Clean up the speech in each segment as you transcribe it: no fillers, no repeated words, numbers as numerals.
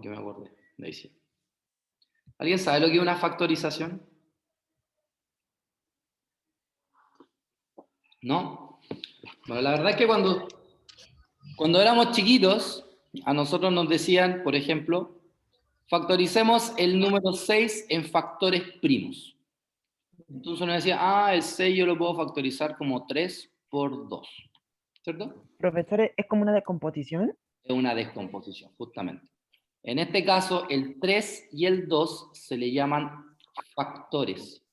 que me acordé. De ahí sí. ¿Alguien sabe lo que es una factorización? ¿No? Bueno, la verdad es que cuando éramos chiquitos, a nosotros nos decían, por ejemplo, factoricemos el número 6 en factores primos. Entonces uno decía, el 6 yo lo puedo factorizar como 3 por 2, ¿cierto? Profesor, ¿es como una decomposición? Es una descomposición, justamente. En este caso, el 3 y el 2 se le llaman factores.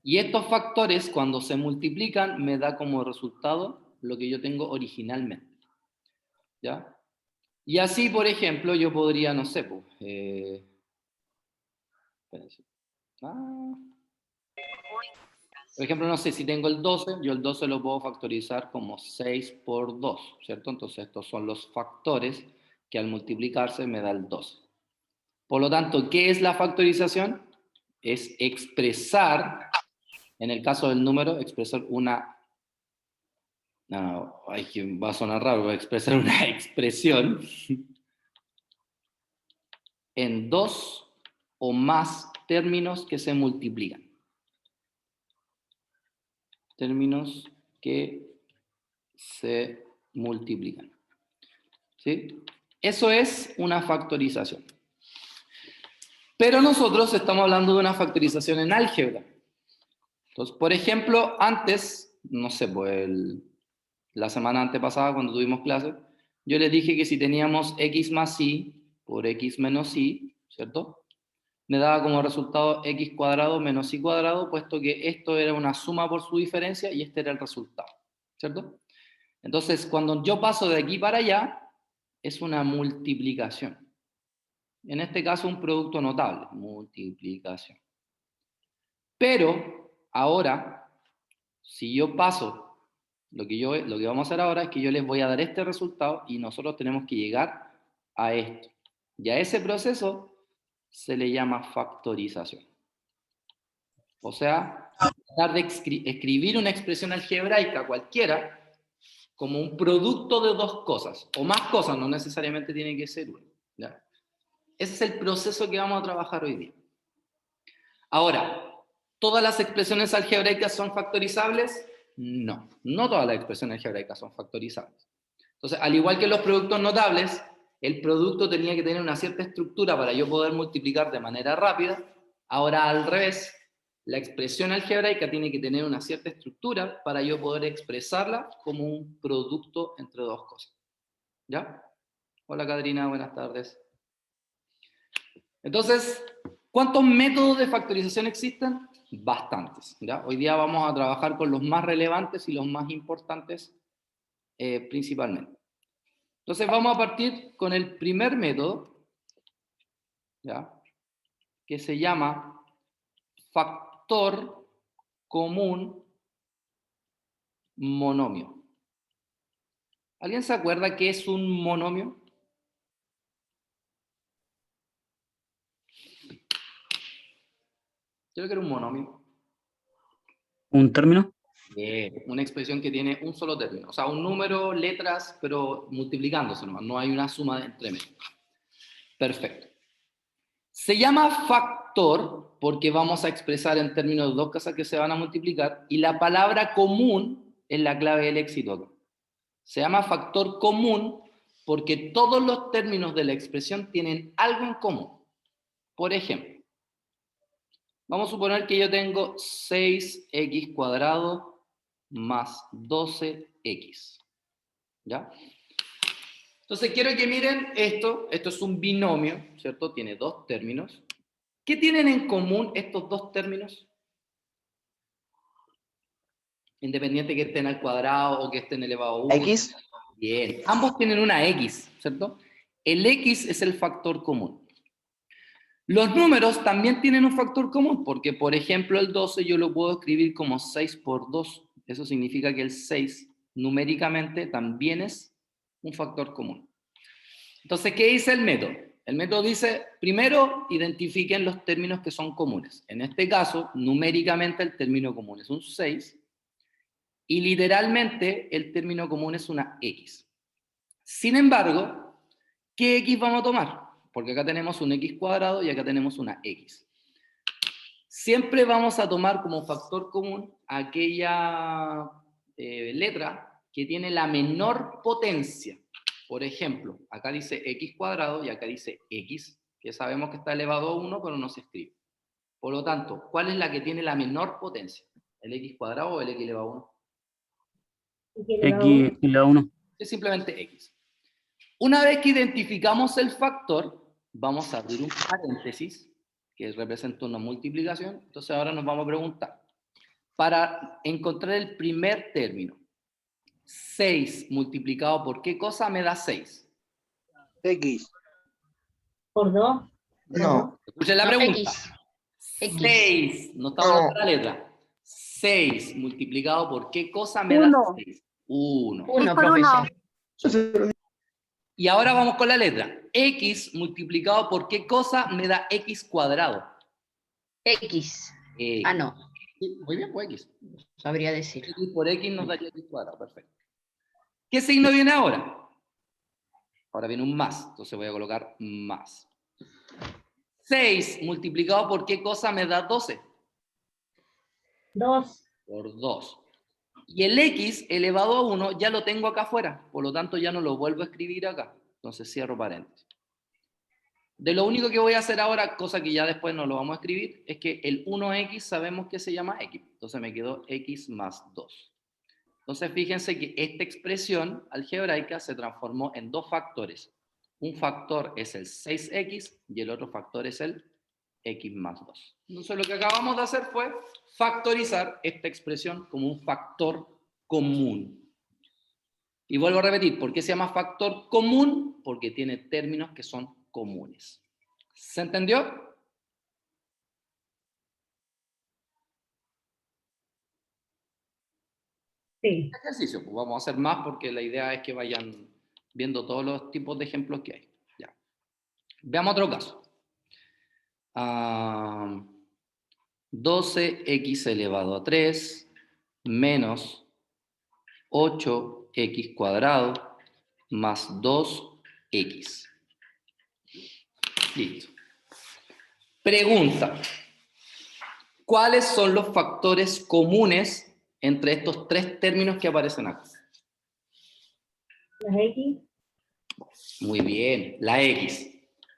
Y estos factores, cuando se multiplican, me da como resultado lo que yo tengo originalmente. ¿Ya? Y así, por ejemplo, yo podría, no sé, pues, por ejemplo, no sé, si tengo el 12, yo el 12 lo puedo factorizar como 6 por 2, ¿cierto? Entonces estos son los factores que al multiplicarse me da el 12. Por lo tanto, ¿qué es la factorización? Es expresar, en el caso del número, expresar una... No, ay, que va a sonar raro, expresar una expresión en dos o más términos que se multiplican. Términos que se multiplican. ¿Sí? Eso es una factorización. Pero nosotros estamos hablando de una factorización en álgebra. Entonces, por ejemplo, antes, no sé, pues la semana antepasada cuando tuvimos clase, yo les dije que si teníamos x más y por x menos y, ¿cierto? Me daba como resultado x cuadrado menos y cuadrado, puesto que esto era una suma por su diferencia y este era el resultado, ¿cierto? Entonces, cuando yo paso de aquí para allá, es una multiplicación. En este caso, un producto notable, multiplicación. Pero, ahora, si yo paso, lo que vamos a hacer ahora es que yo les voy a dar este resultado y nosotros tenemos que llegar a esto. Y a ese proceso se le llama factorización. O sea, tratar de escribir una expresión algebraica cualquiera como un producto de dos cosas, o más cosas, no necesariamente tiene que ser una. ¿Ya? Ese es el proceso que vamos a trabajar hoy día. Ahora, ¿todas las expresiones algebraicas son factorizables? No, no todas las expresiones algebraicas son factorizables. Entonces, al igual que los productos notables, el producto tenía que tener una cierta estructura para yo poder multiplicar de manera rápida. Ahora, al revés, la expresión algebraica tiene que tener una cierta estructura para yo poder expresarla como un producto entre dos cosas. ¿Ya? Hola, Caterina, buenas tardes. Entonces, ¿cuántos métodos de factorización existen? Bastantes. ¿Ya? Hoy día vamos a trabajar con los más relevantes y los más importantes principalmente. Entonces vamos a partir con el primer método, ¿ya? Que se llama factor común monomio. ¿Alguien se acuerda qué es un monomio? Creo que era un monomio. ¿Un término? Una expresión que tiene un solo término, o sea, un número, letras, pero multiplicándose nomás, no hay una suma entre medio. Perfecto. Se llama factor porque vamos a expresar en términos de dos cosas que se van a multiplicar y la palabra común es la clave del éxito acá. Se llama factor común porque todos los términos de la expresión tienen algo en común. Por ejemplo, vamos a suponer que yo tengo 6x cuadrado más 12x. ¿Ya? Entonces quiero que miren esto. Esto es un binomio, ¿cierto? Tiene dos términos. ¿Qué tienen en común estos dos términos? Independiente que estén al cuadrado o que estén elevado a 1. X. Bien. Ambos tienen una X, ¿cierto? El X es el factor común. Los números también tienen un factor común, porque por ejemplo el 12 yo lo puedo escribir como 6 por 2. Eso significa que el 6 numéricamente también es un factor común. Entonces, ¿qué dice el método? El método dice, primero identifiquen los términos que son comunes. En este caso, numéricamente el término común es un 6 y literalmente el término común es una X. Sin embargo, ¿qué X vamos a tomar? porque acá tenemos un x cuadrado y acá tenemos una x. Siempre vamos a tomar como factor común aquella letra que tiene la menor potencia. Por ejemplo, acá dice x cuadrado y acá dice x, que sabemos que está elevado a 1, pero no se escribe. Por lo tanto, ¿cuál es la que tiene la menor potencia? ¿El x cuadrado o el x elevado a 1? X elevado a 1. Es simplemente x. Una vez que identificamos el factor, vamos a abrir un paréntesis, que representa una multiplicación. Entonces ahora nos vamos a preguntar, para encontrar el primer término, 6 multiplicado por ¿qué cosa me da 6? X. ¿Por 2? No. Escuchen la No, pregunta. X. X. 6, no estamos hablando de la letra. 6 multiplicado por ¿qué cosa me da 6? 1. 1, profesor. Y ahora vamos con la letra. X multiplicado por ¿qué cosa me da x cuadrado? X. X. Ah, no. Sí, muy bien, pues X. Sabría decir. X por X nos daría x cuadrado, perfecto. ¿Qué signo viene ahora? Ahora viene un más, entonces voy a colocar más. 6 multiplicado por ¿qué cosa me da 12? 2. Por 2. Y el x elevado a 1 ya lo tengo acá afuera, por lo tanto ya no lo vuelvo a escribir acá. Entonces cierro paréntesis. De lo único que voy a hacer ahora, cosa que ya después no lo vamos a escribir, es que el 1x sabemos que se llama x. Entonces me quedó x más 2. Entonces fíjense que esta expresión algebraica se transformó en dos factores. Un factor es el 6x y el otro factor es el x más 2. Entonces lo que acabamos de hacer fue factorizar esta expresión como un factor común. Y vuelvo a repetir, ¿por qué se llama factor común? Porque tiene términos que son comunes. ¿Se entendió? Sí. Ejercicio, pues vamos a hacer más porque la idea es que vayan viendo todos los tipos de ejemplos que hay. Ya. Veamos otro caso. 12x elevado a 3 menos 8x cuadrado más 2x. Listo. Pregunta. ¿Cuáles son los factores comunes entre estos tres términos que aparecen acá? Las X. Muy bien, la x.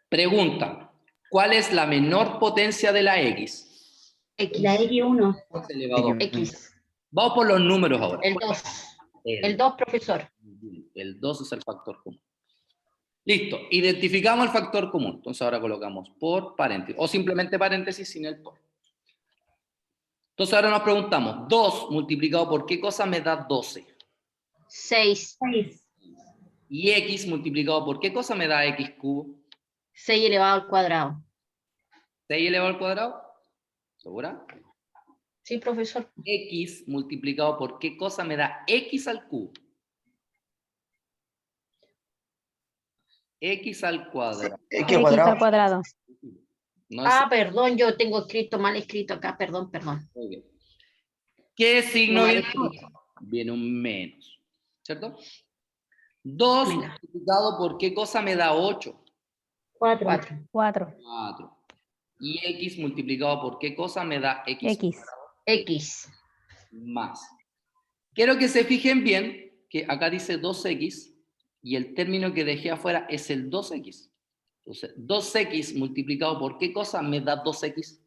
Pregunta. ¿Cuál es la menor potencia de la x? X. La X1. Elevado a X. Vamos por los números ahora. El 2. El 2, profesor. El 2 es el factor común. Listo, identificamos el factor común. Entonces ahora colocamos por paréntesis, o simplemente paréntesis sin el por. Entonces ahora nos preguntamos, 2 multiplicado por ¿qué cosa me da 12? 6. 6. Y x multiplicado por ¿qué cosa me da x cubo? 6 elevado al cuadrado. 6 elevado al cuadrado. ¿Segura? Sí, profesor. X multiplicado por ¿qué cosa me da x al cubo? X al cuadrado. X X al cuadrado. No es... Perdón, yo tengo escrito mal escrito acá, perdón. Muy bien. ¿Qué signo No, viene? escrito. Viene un menos, ¿cierto? 2 Menos. multiplicado por ¿qué cosa me da 8? 4. 4. 4. Y x multiplicado por ¿qué cosa me da x? X. X. Más. Quiero que se fijen bien que acá dice 2x y el término que dejé afuera es el 2x. Entonces, 2x multiplicado por ¿qué cosa me da 2x?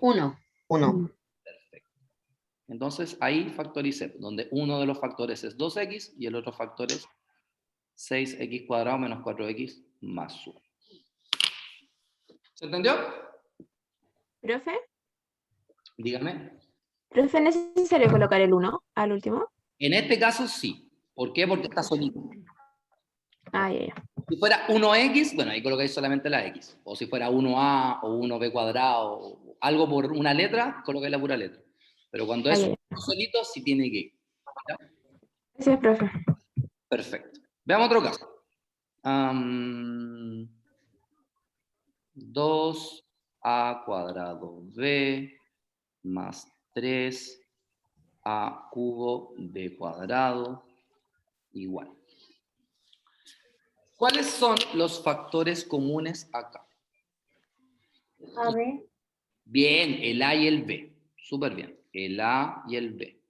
1. 1. Perfecto. Entonces, ahí factoricé, donde uno de los factores es 2x y el otro factor es 6x cuadrado menos 4x más 1. ¿Se entendió? ¿Profe? Dígame. ¿Profe, ¿es necesario colocar el 1 al último? En este caso, sí. ¿Por qué? Porque está solito. Ah, ya. Si fuera 1x, bueno, ahí colocáis solamente la x. O si fuera 1a o 1b cuadrado, o algo por una letra, colocáis la pura letra. Pero cuando es ya. solito, sí tiene que ir. ¿Ya? Gracias, profe. Perfecto. Veamos otro caso. 2a cuadrado b más 3a cubo b cuadrado igual. ¿Cuáles son los factores comunes acá? A ver. Bien, el A y el B. Súper bien. El A y el B.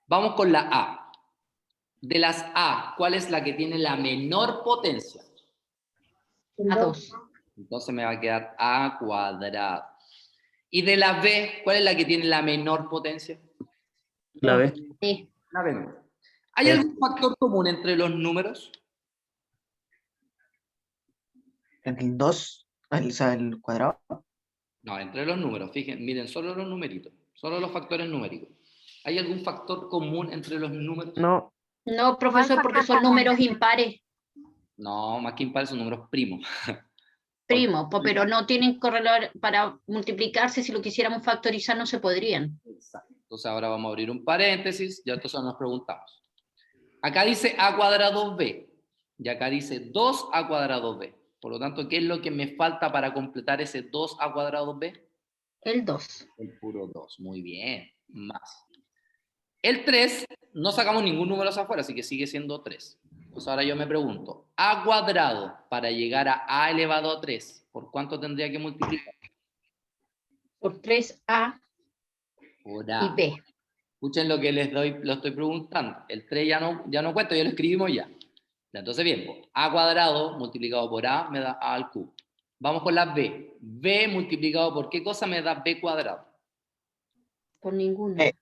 Vamos con la A. De las A, ¿cuál es la que tiene la menor potencia? A 2. Entonces me va a quedar A cuadrado. Y de la B, ¿cuál es la que tiene la menor potencia? La B. Sí. La B. ¿Hay B. algún factor común entre los números? El 2, o sea, el cuadrado. No, entre los números. Fíjense, miren, solo los numeritos. Solo los factores numéricos. ¿Hay algún factor común entre los números? No, No, profesor, porque son números impares. No, más que impares son números primos. Primos, pero no tienen correlación para multiplicarse. Si lo quisiéramos factorizar, no se podrían. Exacto. Entonces ahora vamos a abrir un paréntesis. Ya entonces nos preguntamos. Acá dice A cuadrado B. Y acá dice 2A cuadrado B. Por lo tanto, ¿qué es lo que me falta para completar ese 2A cuadrado B? El 2. El puro 2. Muy bien. Más. El 3, no sacamos ningún número hacia afuera, así que sigue siendo 3. Pues ahora yo me pregunto, A cuadrado para llegar a A elevado a 3, ¿por cuánto tendría que multiplicar? Por 3A Por y A. B. Escuchen lo que lo estoy preguntando. El 3 ya no cuento, ya lo escribimos ya. Entonces, bien, pues, A cuadrado multiplicado por A me da A al cubo. Vamos con la B. B multiplicado por ¿qué cosa me da B cuadrado? Por ninguno. B.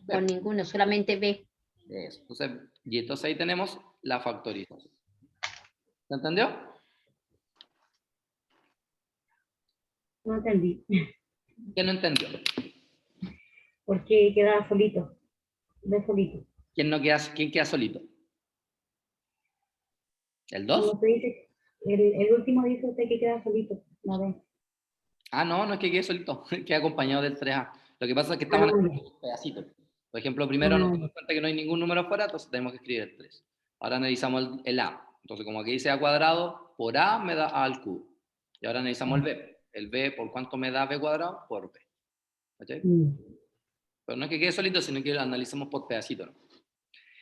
Por ninguno, solamente B. Eso. Entonces ahí tenemos la factorización. ¿Se entendió? No entendí. ¿Quién no entendió? Porque queda solito. B solito. ¿Quién queda solito? ¿El 2? Como te dice, el último dice usted que queda solito. No ve. Ah, no, no es que quede solito, queda acompañado del 3A. Lo que pasa es que estamos haciendo pedacitos. Por ejemplo, primero nos damos cuenta que no hay ningún número afuera, entonces tenemos que escribir el 3. Ahora analizamos el A. Entonces, como aquí dice A cuadrado, por A me da A al cubo. Y ahora analizamos el B. El B, ¿por cuánto me da B cuadrado? Por B. ¿Okay? Pero no es que quede solito, sino que lo analicemos por pedacitos, ¿no?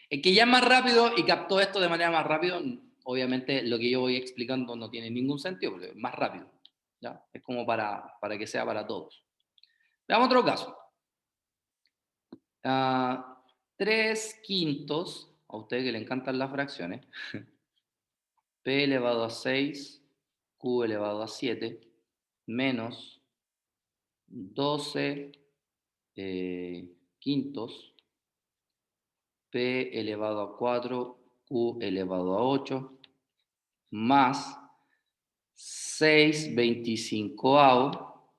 El que ya es más rápido y captó esto de manera más rápido, obviamente lo que yo voy explicando no tiene ningún sentido, porque es más rápido. ¿Ya? Es como para que sea para todos. Veamos otro caso. 3 quintos, a ustedes que le encantan las fracciones, p elevado a 6, q elevado a 7, menos 12 quintos, p elevado a 4, q elevado a 8, más 6 25avo,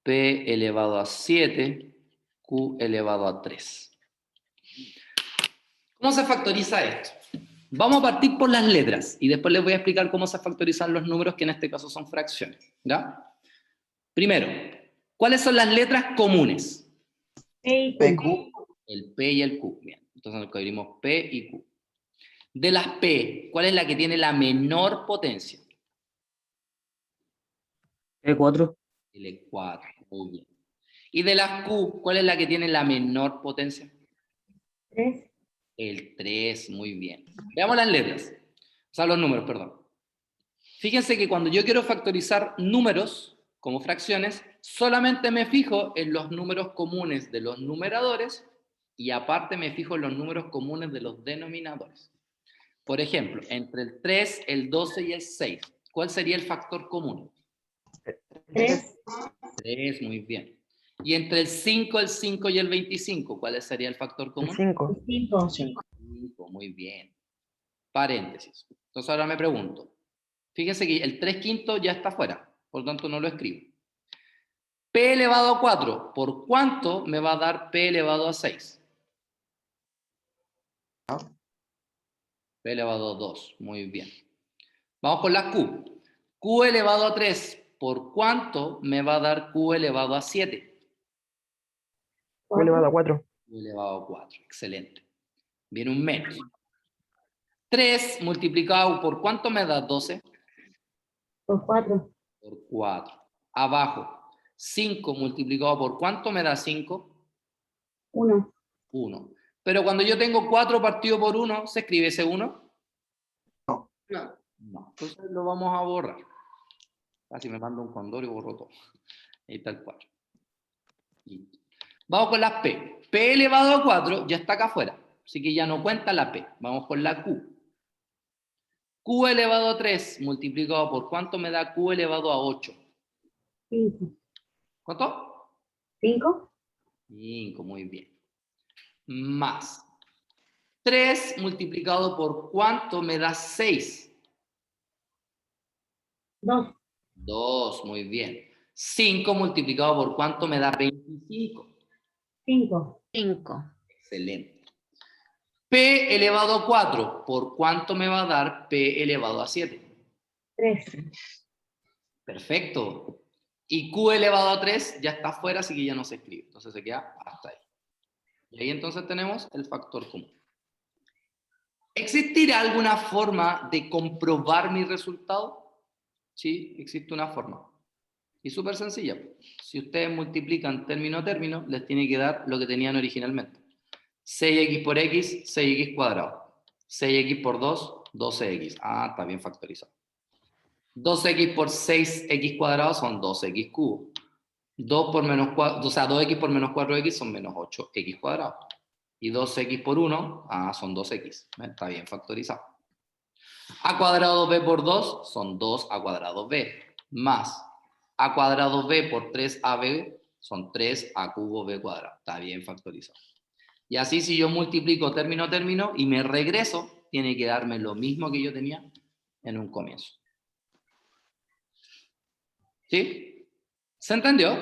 p elevado a 7, q elevado a 3. ¿Cómo se factoriza esto? Vamos a partir por las letras y después les voy a explicar cómo se factorizan los números, que en este caso son fracciones. ¿Ya? Primero, ¿cuáles son las letras comunes? PQ. El P y el Q. Bien, entonces nos escribimos P y Q. De las P, ¿cuál es la que tiene la menor potencia? E4. El E4, muy bien. Y de las Q, ¿cuál es la que tiene la menor potencia? 3. El 3, muy bien. Veamos las letras, o sea, los números, perdón. Fíjense que cuando yo quiero factorizar números como fracciones, solamente me fijo en los números comunes de los numeradores y aparte me fijo en los números comunes de los denominadores. Por ejemplo, entre el 3, el 12 y el 6, ¿cuál sería el factor común? 3. 3, muy bien. Y entre el 5 y el 25, ¿cuál sería el factor El común? 5. 5. 5, muy bien. Paréntesis. Entonces ahora me pregunto, fíjense que el 3 quintos ya está fuera, por lo tanto no lo escribo. P elevado a 4, ¿por cuánto me va a dar P elevado a 6? P elevado a 2, muy bien. Vamos con la Q. Q elevado a 3, ¿por cuánto me va a dar Q elevado a 7? Q elevado a 4. Q elevado a 4, excelente. Viene un menos. 3 multiplicado por ¿cuánto me da 12? Por 4. Por 4. Abajo. 5 multiplicado por ¿cuánto me da 5? 1. 1. Pero cuando yo tengo 4 partido por 1, ¿se escribe ese 1? No. No. No, entonces lo vamos a borrar. Casi me mando un condor y borro todo. Ahí está el 4. Listo. Vamos con las P. P elevado a 4 ya está acá afuera. Así que ya no cuenta la P. Vamos con la Q. Q elevado a 3 multiplicado por ¿cuánto me da Q elevado a 8? 5. ¿Cuánto? 5. 5, muy bien. Más 3 multiplicado por ¿cuánto me da 6? 2. 2, muy bien. 5 multiplicado por ¿cuánto me da 25? 5. 5. Excelente. P elevado a 4, ¿por cuánto me va a dar P elevado a 7? 3. Perfecto. Y Q elevado a 3 ya está afuera, así que ya no se escribe. Entonces se queda hasta ahí. Y ahí entonces tenemos el factor común. ¿Existirá alguna forma de comprobar mi resultado? Sí, existe una forma. Y súper sencilla. Si ustedes multiplican término a término, les tiene que dar lo que tenían originalmente. 6x por x, 6x cuadrado. 6x por 2, 12x. Ah, está bien factorizado. 2x por 6x cuadrado son 2x cubo. 2 por menos 4, o sea, 2x por menos 4x son menos 8x cuadrado. Y 2x por 1, son 2x. Está bien factorizado. A cuadrado b por 2 son 2 a cuadrado b. Más a cuadrado b por 3ab son 3 a cubo b cuadrado. Está bien factorizado. Y así si yo multiplico término a término y me regreso, tiene que darme lo mismo que yo tenía en un comienzo. ¿Sí? ¿Se entendió?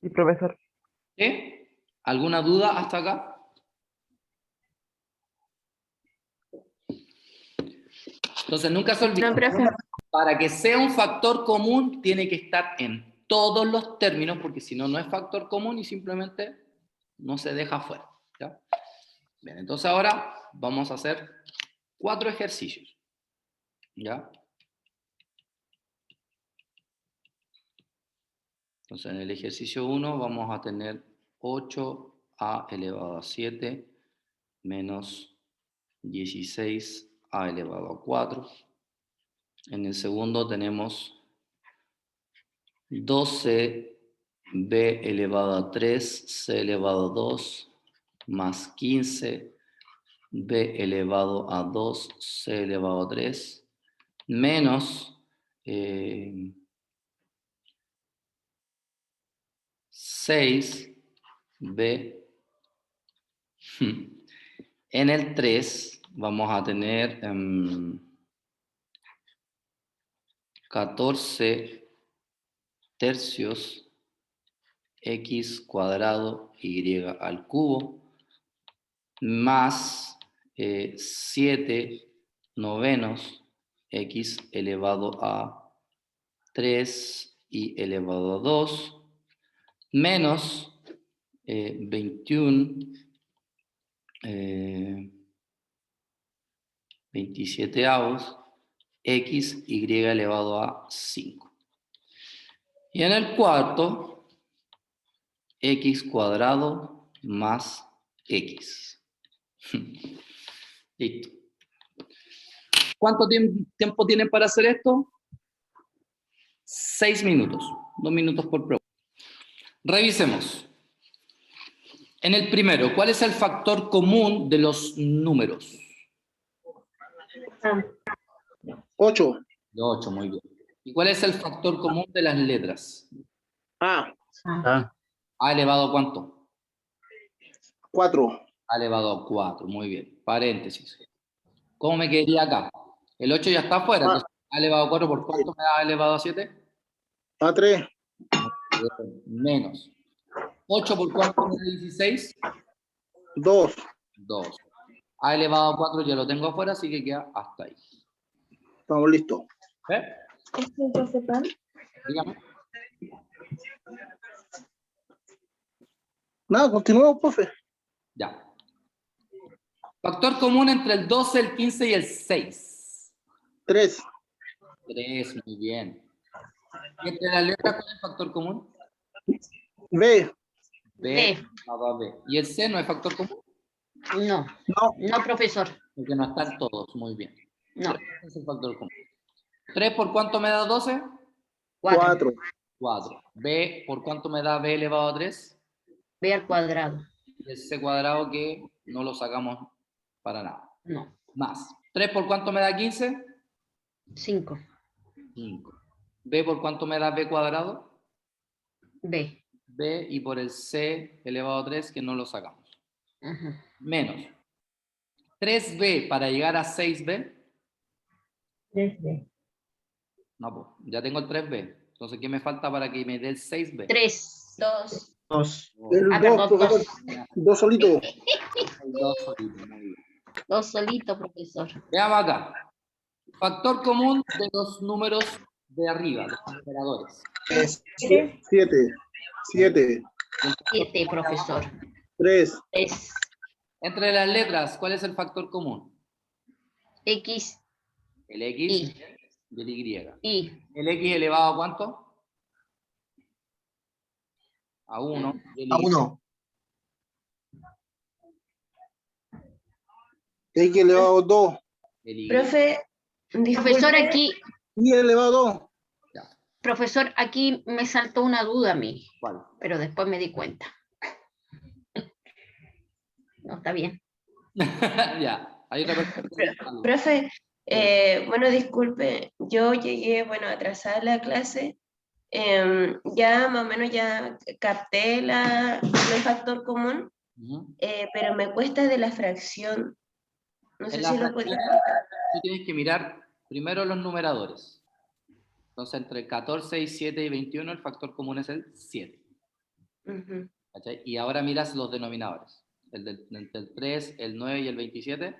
Sí, profesor. ¿Sí? ¿Alguna duda hasta acá? Entonces nunca se olviden, No, profe. para que sea un factor común tiene que estar en todos los términos, porque si no, no es factor común y simplemente no se deja fuera. ¿Ya? Bien, entonces ahora vamos a hacer 4 ejercicios. ¿Ya? Entonces en el ejercicio 1 vamos a tener 8a elevado a 7 menos 16a elevado a 4. En el segundo tenemos 12b elevado a 3, c elevado a 2, más 15b elevado a 2, c elevado a 3, menos 6b. En el 3 vamos a tener 14 tercios x cuadrado y al cubo más 7 novenos x elevado a 3 y elevado a 2 menos 21 27avos x y elevado a 5. Y en el cuarto, x cuadrado más x. Listo. ¿Cuánto tiempo tienen para hacer esto? 6 minutos. 2 minutos por pregunta. Revisemos. En el primero, ¿cuál es el factor común de los números? 8. 8, muy bien. ¿Y cuál es el factor común de las letras? A. Ah, ¿A elevado a cuánto? 4. A elevado a 4, muy bien. Paréntesis. ¿Cómo me quedaría acá? El 8 ya está afuera, entonces A elevado a 4, ¿por cuánto me da A elevado a 7? A 3. Menos. 8 por cuánto me da 16? 2. 2. A elevado a 4 ya lo tengo afuera, así que queda hasta ahí. Estamos listos. ¿Eh? Dígame. Nada, continuamos, profe. Ya. Factor común entre el 12, el 15 y el 6. 3. 3, muy bien. ¿Y entre las letras cuál es el factor común? B. B. B. ¿Y el C no es factor común? No, No. no, profesor. Porque no están todos, muy bien. No, 3 es el factor común. 3 por cuánto me da 12? 4. 4. B por cuánto me da B elevado a 3? B al cuadrado. Y el C cuadrado que no lo sacamos para nada. No, Más. 3 por cuánto me da 15? 5. 5. B por cuánto me da B cuadrado? B. B y por el C elevado a 3 que no lo sacamos. Ujú. Menos. 3B para llegar a 6B. 3B. No, pues, ya tengo el 3B. Entonces, ¿qué me falta para que me dé el 6B? 3. 2. 2. El Ah, 2, perdón, profesor. 2. 2 solito. El 2 solito, muy bien. 2 solito, profesor. Veamos acá. Factor común de los números de arriba, de los numeradores. 7. 7. 7, profesor. 3. 3. Entre las letras, ¿cuál es el factor común? X, El X Y. y el Y. Y. ¿El X elevado a cuánto? A 1. A 1. X elevado a 2. El Y. Profe, Profesor, disculpe, aquí, Y elevado a 2. Ya. profesor, aquí me saltó una duda a mí, ¿Cuál? pero después me di cuenta. No, está bien. Ya. Hay otra persona. profe, bueno, disculpe, yo llegué, bueno, atrasada a la clase, ya más o menos ya capté el factor común, Ujú. pero me cuesta de la fracción. No sé En la si lo fracción, podía. tú tienes que mirar primero los numeradores. Entonces, entre 14 y 7 y 21, el factor común es el 7. Ujú. ¿Cachai? Y ahora miras los denominadores. Entre el 3, el 9 y el 27.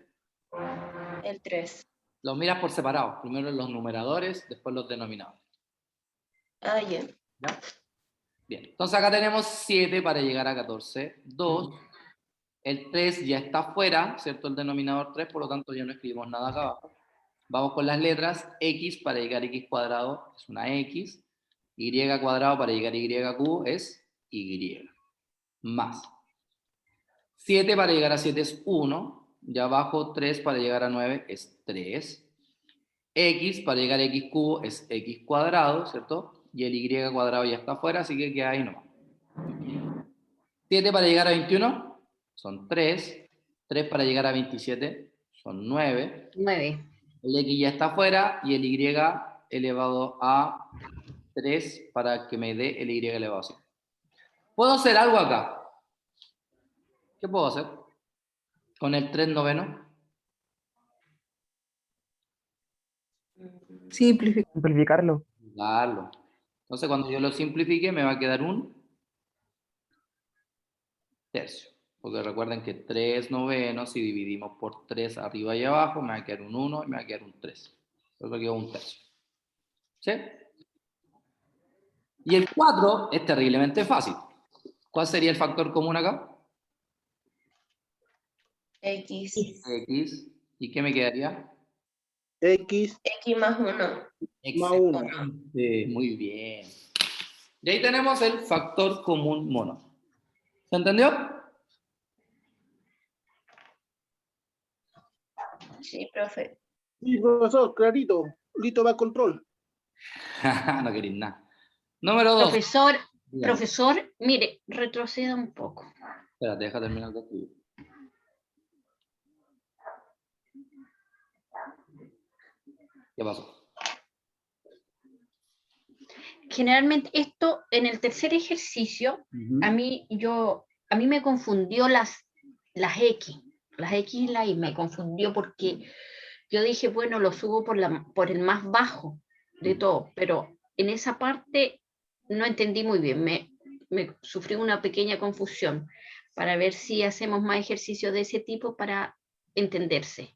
El 3. Los miras por separado. Primero los numeradores, después los denominadores. Ah, ya. ¿Ya? Bien. Entonces acá tenemos 7 para llegar a 14. 2. El 3 ya está fuera, ¿cierto? El denominador 3, por lo tanto ya no escribimos nada acá abajo. Vamos con las letras. X para llegar a X cuadrado es una X. Y cuadrado para llegar a YQ es Y. Más. 7 para llegar a 7 es 1. Y abajo 3 para llegar a 9 es 3. X para llegar a X cubo es X cuadrado, ¿cierto? Y el Y cuadrado ya está afuera, así que queda ahí nomás. 7 para llegar a 21 son 3. 3 para llegar a 27 son 9. 9. El X ya está afuera y el Y elevado a 3 para que me dé el Y elevado a 5. ¿Puedo hacer algo acá? ¿Qué puedo hacer? Con el 3 noveno. Simplificarlo. Darlo. Entonces, cuando yo lo simplifique, me va a quedar un tercio. Porque recuerden que 3 novenos, si dividimos por 3 arriba y abajo, me va a quedar un 1 y me va a quedar un 3. Entonces, quedó un tercio. ¿Sí? Y el 4 es terriblemente fácil. ¿Cuál sería el factor común acá? X. X. ¿Y qué me quedaría? X X más 1. más 1. Excelente, muy bien. Y ahí tenemos el factor común mono. ¿Se entendió? Sí, profe. Sí, profesor, clarito. Listo va el control. No queréis nada. Número 2. Profesor, profesor, mire, retroceda un poco. Espérate, deja terminar de escribir. ¿Qué pasó? Generalmente esto en el tercer ejercicio, a mí me confundió las X y la Y, me confundió porque yo dije, bueno, lo subo por el más bajo de todo, pero en esa parte no entendí muy bien, me sufrí una pequeña confusión para ver si hacemos más ejercicios de ese tipo para entenderse.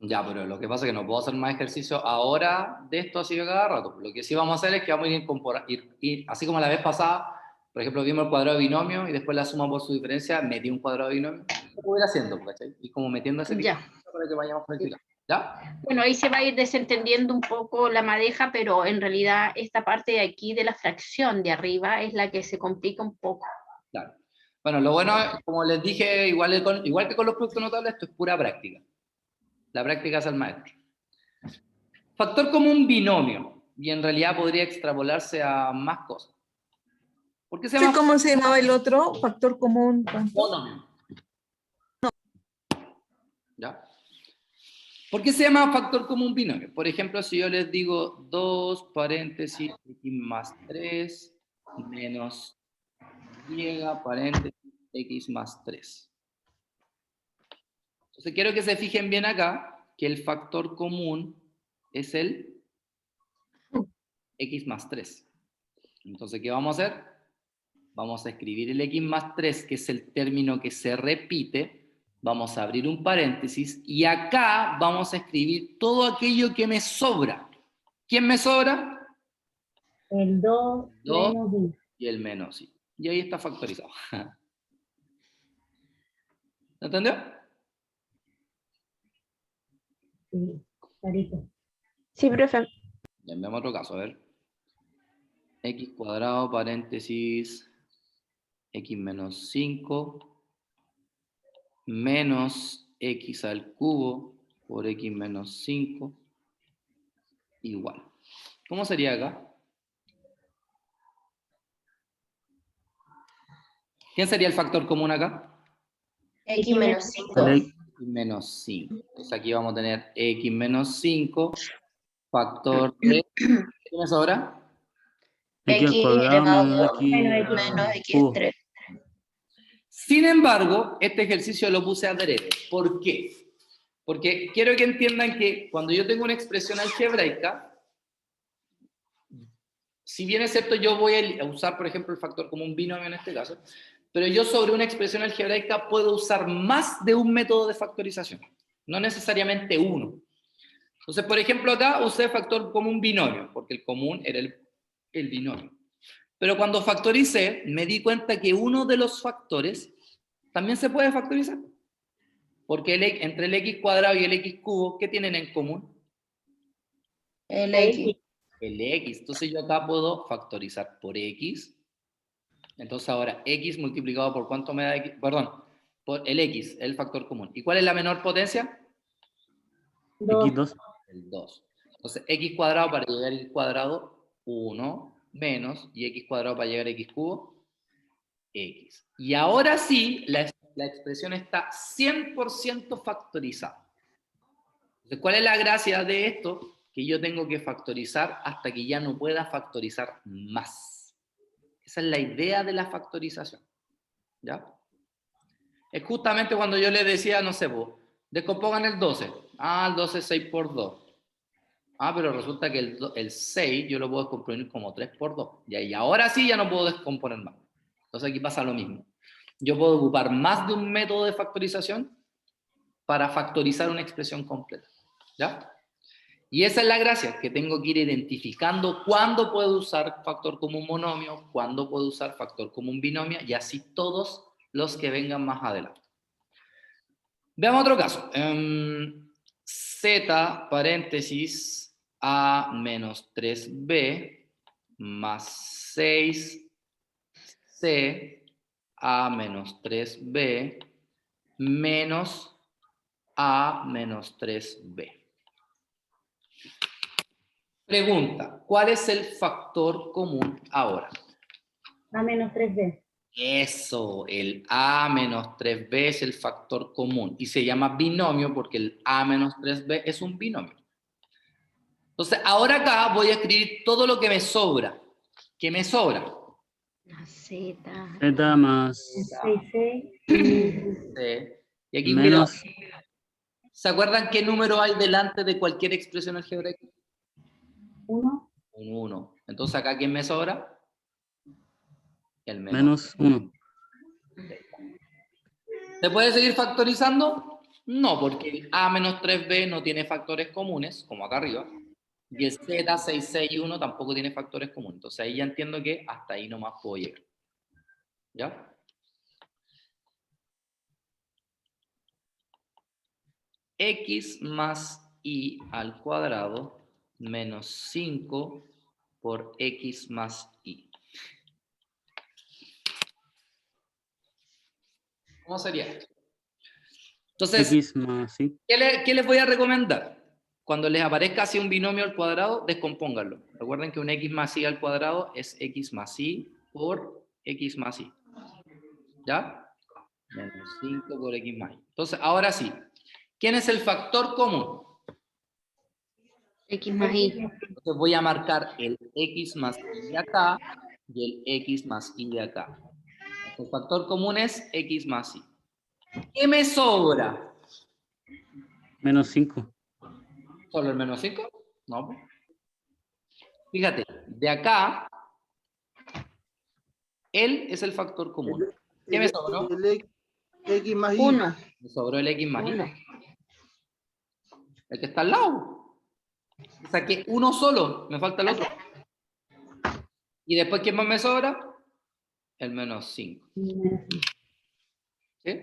Ya, pero lo que pasa es que no puedo hacer más ejercicio ahora de esto así que cada rato. Lo que sí vamos a hacer es que vamos a ir así como la vez pasada, por ejemplo, vimos el cuadrado de binomio y después la suma por su diferencia, metí un cuadrado de binomio. Lo voy a ir haciendo, ¿cachai? Y como metiendo ese tipo Ya. de cosas para que vayamos practicando. ¿Ya? Bueno, ahí se va a ir desentendiendo un poco la madeja, pero en realidad esta parte de aquí de la fracción de arriba es la que se complica un poco. Claro. Bueno, lo bueno, como les dije, igual que con los productos notables, esto es pura práctica. La práctica es el maestro. Factor común binomio, y en realidad podría extrapolarse a más cosas. ¿Por qué se llama ¿Cómo se llamaba el otro? Factor común. ¿Cuánto? monomio? ¿Ya? ¿Por qué se llama factor común binomio? Por ejemplo, si yo les digo 2 paréntesis x más 3 menos y paréntesis x más 3. Entonces quiero que se fijen bien acá que el factor común es el x más 3. Entonces, ¿qué vamos a hacer? Vamos a escribir el x más 3, que es el término que se repite. Vamos a abrir un paréntesis y acá vamos a escribir todo aquello que me sobra. ¿Quién me sobra? El 2 2 menos i. y el menos i. Y ahí está factorizado. ¿Entendió? Sí, clarito. Sí, profe. Ya veamos otro caso, a ver. X cuadrado, paréntesis, x menos 5, menos x al cubo por x menos 5, igual. ¿Cómo sería acá? ¿Quién sería el factor común acá? X menos 5. X menos 5. Entonces aquí vamos a tener x menos 5, factor de... ¿Qué me sobra? X al X cuadrado elevado menos menos X cubo. X3. Sin embargo, este ejercicio lo puse adrede. ¿Por qué? Porque quiero que entiendan que cuando yo tengo una expresión algebraica, si bien es cierto, yo voy a usar, por ejemplo, el factor común binomio en este caso, pero yo sobre una expresión algebraica puedo usar más de un método de factorización, no necesariamente uno. Entonces, por ejemplo, acá usé factor común binomio, porque el común era el binomio. Pero cuando factoricé, me di cuenta que uno de los factores también se puede factorizar. Porque entre el x cuadrado y el x cubo, ¿qué tienen en común? El X. El x. Entonces yo acá puedo factorizar por x. Entonces ahora x multiplicado por ¿cuánto me da x? Perdón, por el x, el factor común. ¿Y cuál es la menor potencia? X2. El 2. Entonces x cuadrado para llegar a x cuadrado, 1 menos, y x cuadrado para llegar a x cubo, x. Y ahora sí, la expresión está 100% factorizada. Entonces, ¿cuál es la gracia de esto? Que yo tengo que factorizar hasta que ya no pueda factorizar más. Esa es la idea de la factorización. ¿Ya? Es justamente cuando yo les decía, no sé, descompongan el 12. Ah, el 12 es 6 por 2. Ah, pero resulta que el 6 yo lo puedo descomponer como 3 por 2. Y ahora sí ya no puedo descomponer más. Entonces aquí pasa lo mismo. Yo puedo ocupar más de un método de factorización para factorizar una expresión completa. ¿Ya? Y esa es la gracia, que tengo que ir identificando cuándo puedo usar factor común monomio, cuándo puedo usar factor común binomio, y así todos los que vengan más adelante. Veamos otro caso. Z, paréntesis, A menos 3B más 6C, A menos 3B menos A menos 3B. Pregunta, ¿cuál es el factor común ahora? A menos 3b. Eso, el A menos 3B es el factor común y se llama binomio porque el A menos 3B es un binomio. Entonces, ahora acá voy a escribir todo lo que me sobra. ¿Qué me sobra? La Z. Z más 6c. Y aquí menos cuidado. ¿Se acuerdan qué número hay delante de cualquier expresión algebraica? 1. Un 1. Entonces, ¿acá quién me sobra? El menos 1. ¿Se puede seguir factorizando? No, porque el A menos 3B no tiene factores comunes, como acá arriba, y el Z, 6, 6 y 1 tampoco tiene factores comunes. Entonces ahí ya entiendo que hasta ahí nomás puedo llegar. ¿Ya? X más y al cuadrado menos 5 por X más y. ¿Cómo sería esto? Entonces, X más Y. ¿qué les voy a recomendar? Cuando les aparezca así un binomio al cuadrado, descompónganlo. Recuerden que un x más y al cuadrado es x más y por x más y. ¿Ya? Menos 5 por x más y. Entonces, ahora sí. ¿Quién es el factor común? X más Y. Entonces voy a marcar el x más y de acá y el x más y de acá. El factor común es x más y. ¿Qué me sobra? Menos 5. ¿Solo el menos 5? No. Pues. Fíjate, de acá, él es el factor común. ¿Qué me sobró? El X más Y. 1. Me sobró el x más y. 1. El que está al lado. Saqué uno solo, me falta el otro. Y después, ¿quién más me sobra? El menos 5. ¿Sí?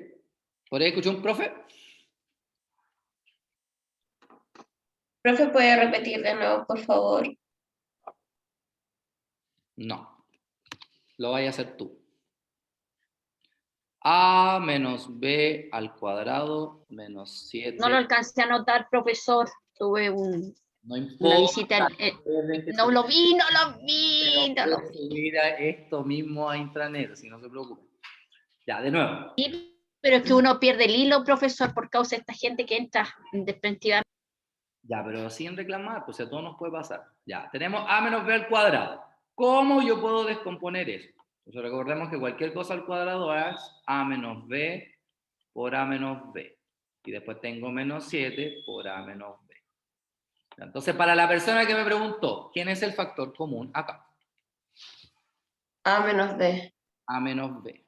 ¿Por ahí escuchó un profe? Profe, ¿puede repetir de nuevo, por favor? No. Lo vayas a hacer tú. A menos B al cuadrado menos 7. No lo alcancé a notar, profesor. Tuve No una importa. visita. No lo vi, no lo vi. No lo Puedes vi. subir a esto mismo a intranet, si no se preocupen. Ya, de nuevo. Pero es que uno pierde el hilo, profesor, por causa de esta gente que entra despreventivamente. Ya, pero sin reclamar, pues a todos nos puede pasar. Ya, tenemos a menos b al cuadrado. ¿Cómo yo puedo descomponer eso? Entonces recordemos que cualquier cosa al cuadrado es a menos b por a menos b. Y después tengo menos 7 por a menos b. Entonces, para la persona que me preguntó, ¿quién es el factor común acá? A menos B. A menos b.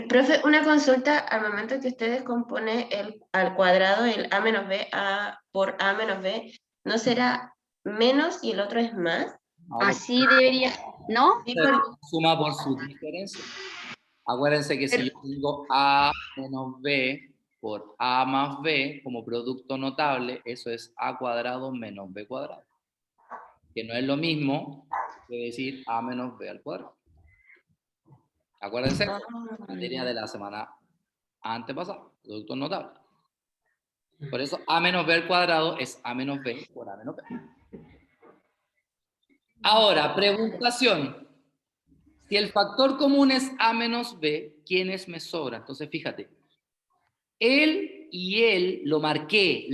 Profe, una consulta, al momento que usted descompone al cuadrado el A menos B por A menos B, ¿no será menos y el otro es más? Ahora, Así debería, ¿no? Sí, suma por su diferencia. Acuérdense que si yo tengo A menos B por A más B como producto notable, eso es A cuadrado menos B cuadrado. Que no es lo mismo que decir A menos B al cuadrado. Acuérdense, materia de la semana antepasada, producto notable. Por eso A menos B al cuadrado es A menos B por A menos B. Ahora, preguntación. Si el factor común es A menos B, ¿quiénes me sobran? Entonces, fíjate. Él y él lo marqué,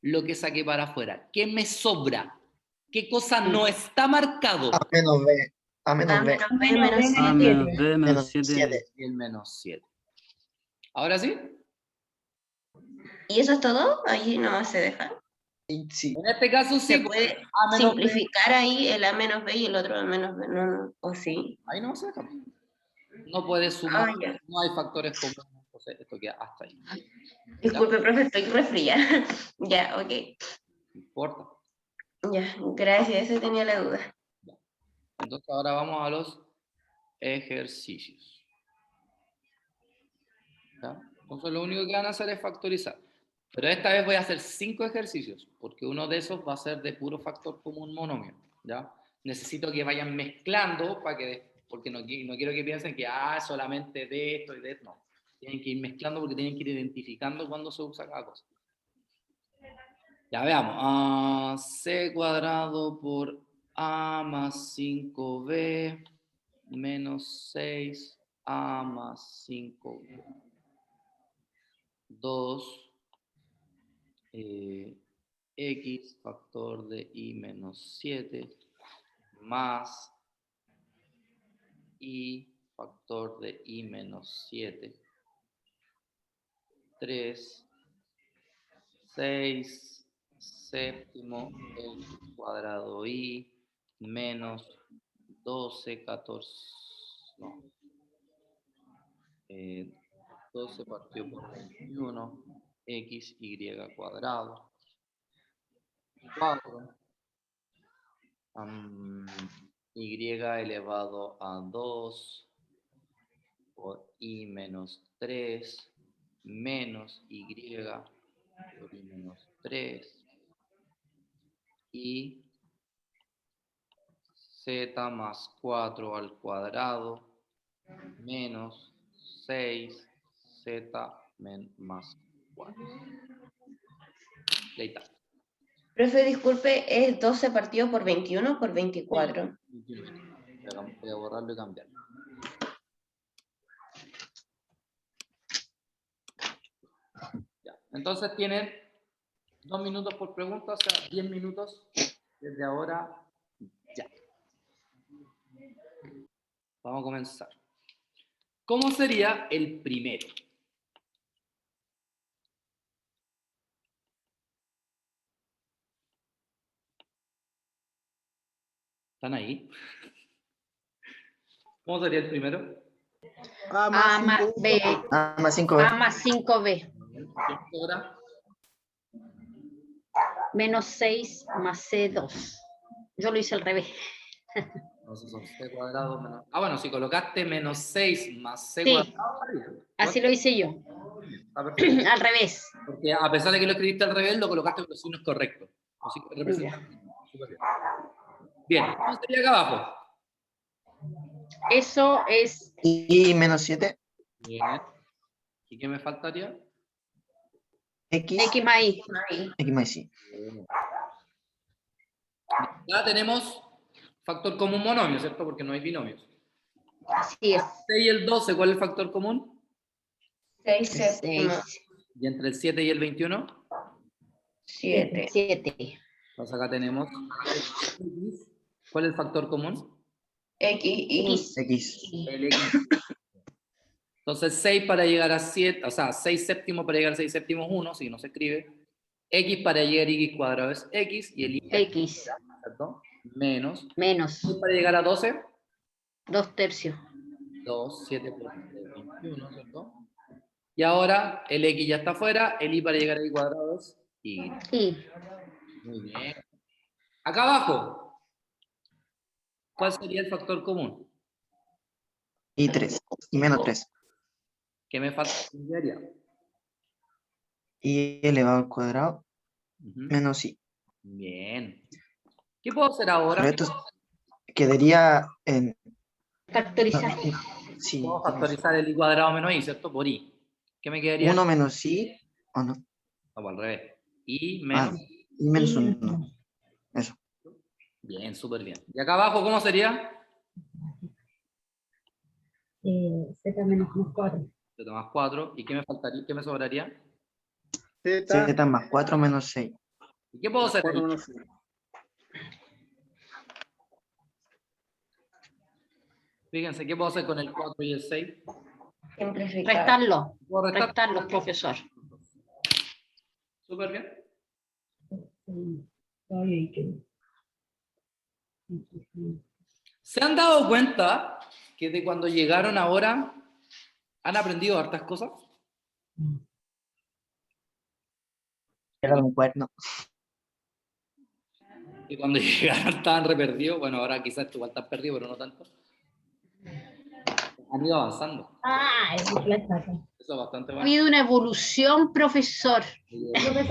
lo que saqué para afuera. ¿Qué me sobra? ¿Qué cosa no está marcado? A menos B. A A menos B. menos B menos A 7. menos B menos Menos 7. 7. Y el menos 7. ¿Ahora sí? ¿Y eso es todo? Ahí nomás se deja. Sí. En este caso sí. ¿Se puede A menos B. simplificar ahí el A menos B y el otro A menos B? No, no. ¿O sí? Ahí no se deja. No puedes sumar, Ya. no hay factores comunes. Entonces, esto queda hasta ahí. Disculpe, profe, estoy resfriada. Ya, ok. No importa. Ya, gracias, esa tenía la duda. Entonces, ahora vamos a los ejercicios. ¿Ya? Entonces, lo único que van a hacer es factorizar. Pero esta vez voy a hacer 5 ejercicios, porque uno de esos va a ser de puro factor común monomio. ¿Ya? Necesito que vayan mezclando, porque no quiero que piensen que solamente de esto y de esto. No. Tienen que ir mezclando porque tienen que ir identificando cuándo se usa cada cosa. Ya veamos. C cuadrado por A más 5B menos 6A más 5B. 2 X factor de I menos 7 más I factor de I menos 7. 3, 6 séptimo X cuadrado I menos 12, 14, no. 12 partido por 21, X, Y cuadrado. 4, Y elevado a 2 por I menos 3 menos Y por I menos 3 y Z más 4 al cuadrado menos 6 z más 4. Ahí está. Profe, disculpe, ¿es 12 partido por 21 por 24? Voy a borrarlo y cambiarlo. Ya. Entonces tienen 2 minutos por pregunta, o sea, 10 minutos desde ahora ya. Vamos a comenzar. ¿Cómo sería el primero? ¿Están ahí? ¿Cómo sería el primero? A A más más 5. B. A más 5B. A más 5B. Ahora, Menos 6 más C2. Yo lo hice al revés. entonces son c cuadrado menos... Ah, bueno, si colocaste menos 6 más c Sí. cuadrado, está bien. Así lo hice yo. Está perfecto. Al revés. Porque a pesar de que lo escribiste al revés, lo colocaste con los signos correctos. Así que representa. Súper bien. Bien, ¿cómo sería acá abajo? Eso es Y menos 7. Bien. ¿Y qué me faltaría? X. X más Y. X más Y. Ya tenemos factor común monomio, ¿cierto? Porque no hay binomios. Así es. 6 y el 12, ¿cuál es el factor común? 6 séptimos. 6, Y entre el 7 y el 21, 7. 7. entonces acá tenemos X. ¿Cuál es el factor común? X, Y. X. El X. Entonces 6 para llegar a 7, o sea, 6 séptimos para llegar a 6 séptimos 1, si no se escribe. X para llegar a X cuadrado es X, y el Y, X ¿cierto? Menos. menos 6 para llegar a 12, 2 tercios. 2, 7 por 21, ¿cierto? Y ahora el X ya está afuera, el Y para llegar a Y cuadrado es Y. Y Muy bien. Acá abajo, ¿cuál sería el factor común? Y 3. Y menos 3. ¿Qué me falta? Y elevado al cuadrado Ujú. menos Y. Bien. ¿Qué puedo hacer ahora? Pero esto quedaría en... factorizar. Sí. Puedo factorizar el Y cuadrado menos Y, ¿cierto? Por Y. ¿Qué me quedaría? 1 menos Y. ¿O no? No, al revés. Y Ah, menos. Y menos 1. Eso. Bien, súper bien. ¿Y acá abajo cómo sería? Z menos 4. Z más 4. ¿Y qué me faltaría? ¿Qué me sobraría? Z. Z más 4 menos 6. ¿Y qué puedo hacer ahí? Fíjense, ¿qué puedo hacer con el 4 y el 6? Simplificar. Restarlo. ¿Puedo restar? Restarlo, profesor. Súper bien. ¿Se han dado cuenta que de cuando llegaron ahora han aprendido hartas cosas? Era un cuaderno. Y cuando llegaron estaban re perdidos. Bueno, ahora quizás igual están perdidos, pero no tanto. Han ido avanzando. Ah, es la saca. Eso es bastante Ha bueno. habido una evolución, profesor.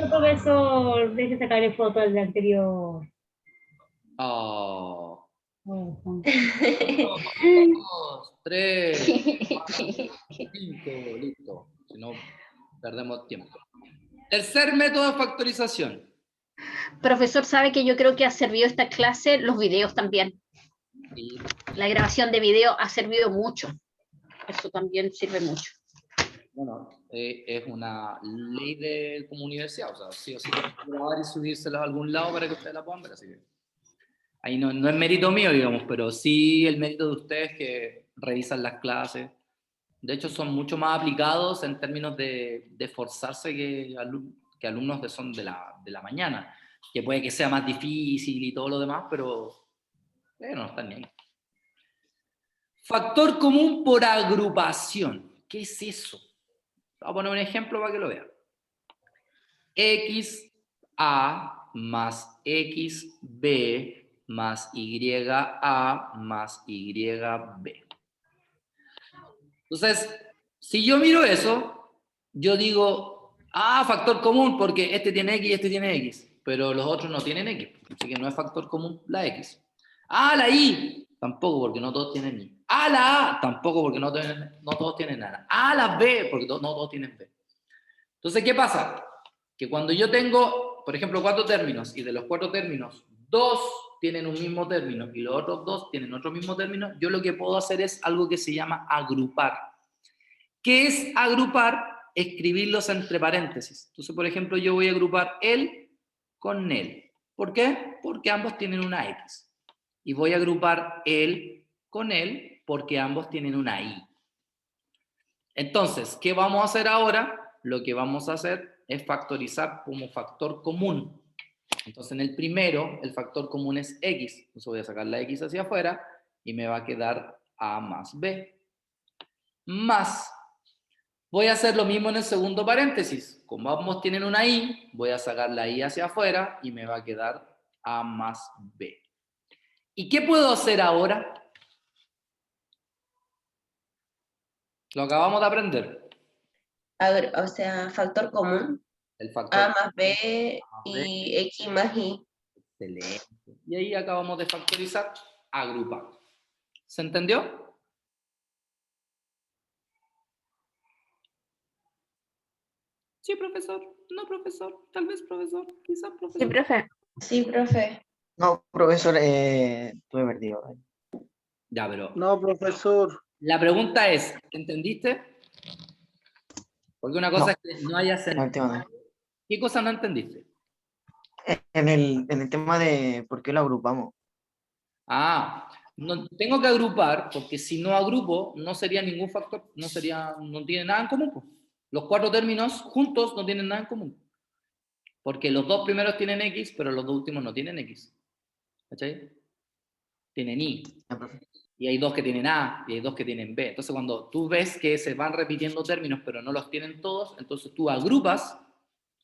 Profesor, deje sacarle foto al de anterior. Oh. Oh, Juan. 2, 3, 4, 5, listo. Si no, perdemos tiempo. Tercer método de factorización. Profesor, sabe que yo creo que ha servido esta clase, los videos también. Y, La grabación de video ha servido mucho. Eso también sirve mucho. bueno, es una ley de como universidad. O sea, sí o sí tienen que grabar y subírselas a algún lado para que ustedes la puedan ver. Así que ahí no es mérito mío, digamos, pero sí el mérito de ustedes que revisan las clases. De hecho, son mucho más aplicados en términos de esforzarse que alumnos que son de la mañana, que puede que sea más difícil y todo lo demás, pero no están bien. Factor común por agrupación. ¿Qué es eso? Voy a poner un ejemplo para que lo vean. XA más XB más YA más YB. Entonces, si yo miro eso, yo digo, factor común, porque este tiene X y este tiene X, pero los otros no tienen X, así que no es factor común la X. La Y, Tampoco, porque no todos tienen I. A la A, tampoco, porque no todos tienen A. A la B, porque no todos tienen B. Entonces, ¿qué pasa? Que cuando yo tengo, por ejemplo, 4 términos, y de los 4 términos, 2 tienen un mismo término, y los otros 2 tienen otro mismo término, yo lo que puedo hacer es algo que se llama agrupar. ¿Qué es agrupar? Escribirlos entre paréntesis. Entonces, por ejemplo, yo voy a agrupar él con él. ¿Por qué? Porque ambos tienen una X. Y voy a agrupar él con él porque ambos tienen una I. Entonces, ¿qué vamos a hacer ahora? Lo que vamos a hacer es factorizar como factor común. Entonces, en el primero, el factor común es X. Entonces voy a sacar la X hacia afuera y me va a quedar A más B. Más. Voy a hacer lo mismo en el segundo paréntesis. Como ambos tienen una I, voy a sacar la I hacia afuera y me va a quedar A más B. ¿Y qué puedo hacer ahora? Lo acabamos de aprender. O sea, factor común. El factor A más B y X más Y. Excelente. Y ahí acabamos de factorizar, agrupar. ¿Se entendió? Sí, profesor. No, profesor. Tal vez, profesor. Quizás, Sí, profesor. profe. Sí, profe. No, profesor, estuve perdido. Ya, pero No, profesor. la pregunta es, ¿entendiste? Porque una cosa No, es que no hayas la entendido. última no. ¿Qué cosa no entendiste? En el tema de por qué lo agrupamos. Ah, no, tengo que agrupar porque si no agrupo no sería ningún factor, no tiene nada en común, pues. Los 4 términos juntos no tienen nada en común. Porque los 2 primeros tienen X, pero los 2 últimos no tienen X. ¿Cachai? Tienen I. Ya, profe. Y hay 2 que tienen A y hay 2 que tienen B. Entonces cuando tú ves que se van repitiendo términos pero no los tienen todos, entonces tú agrupas.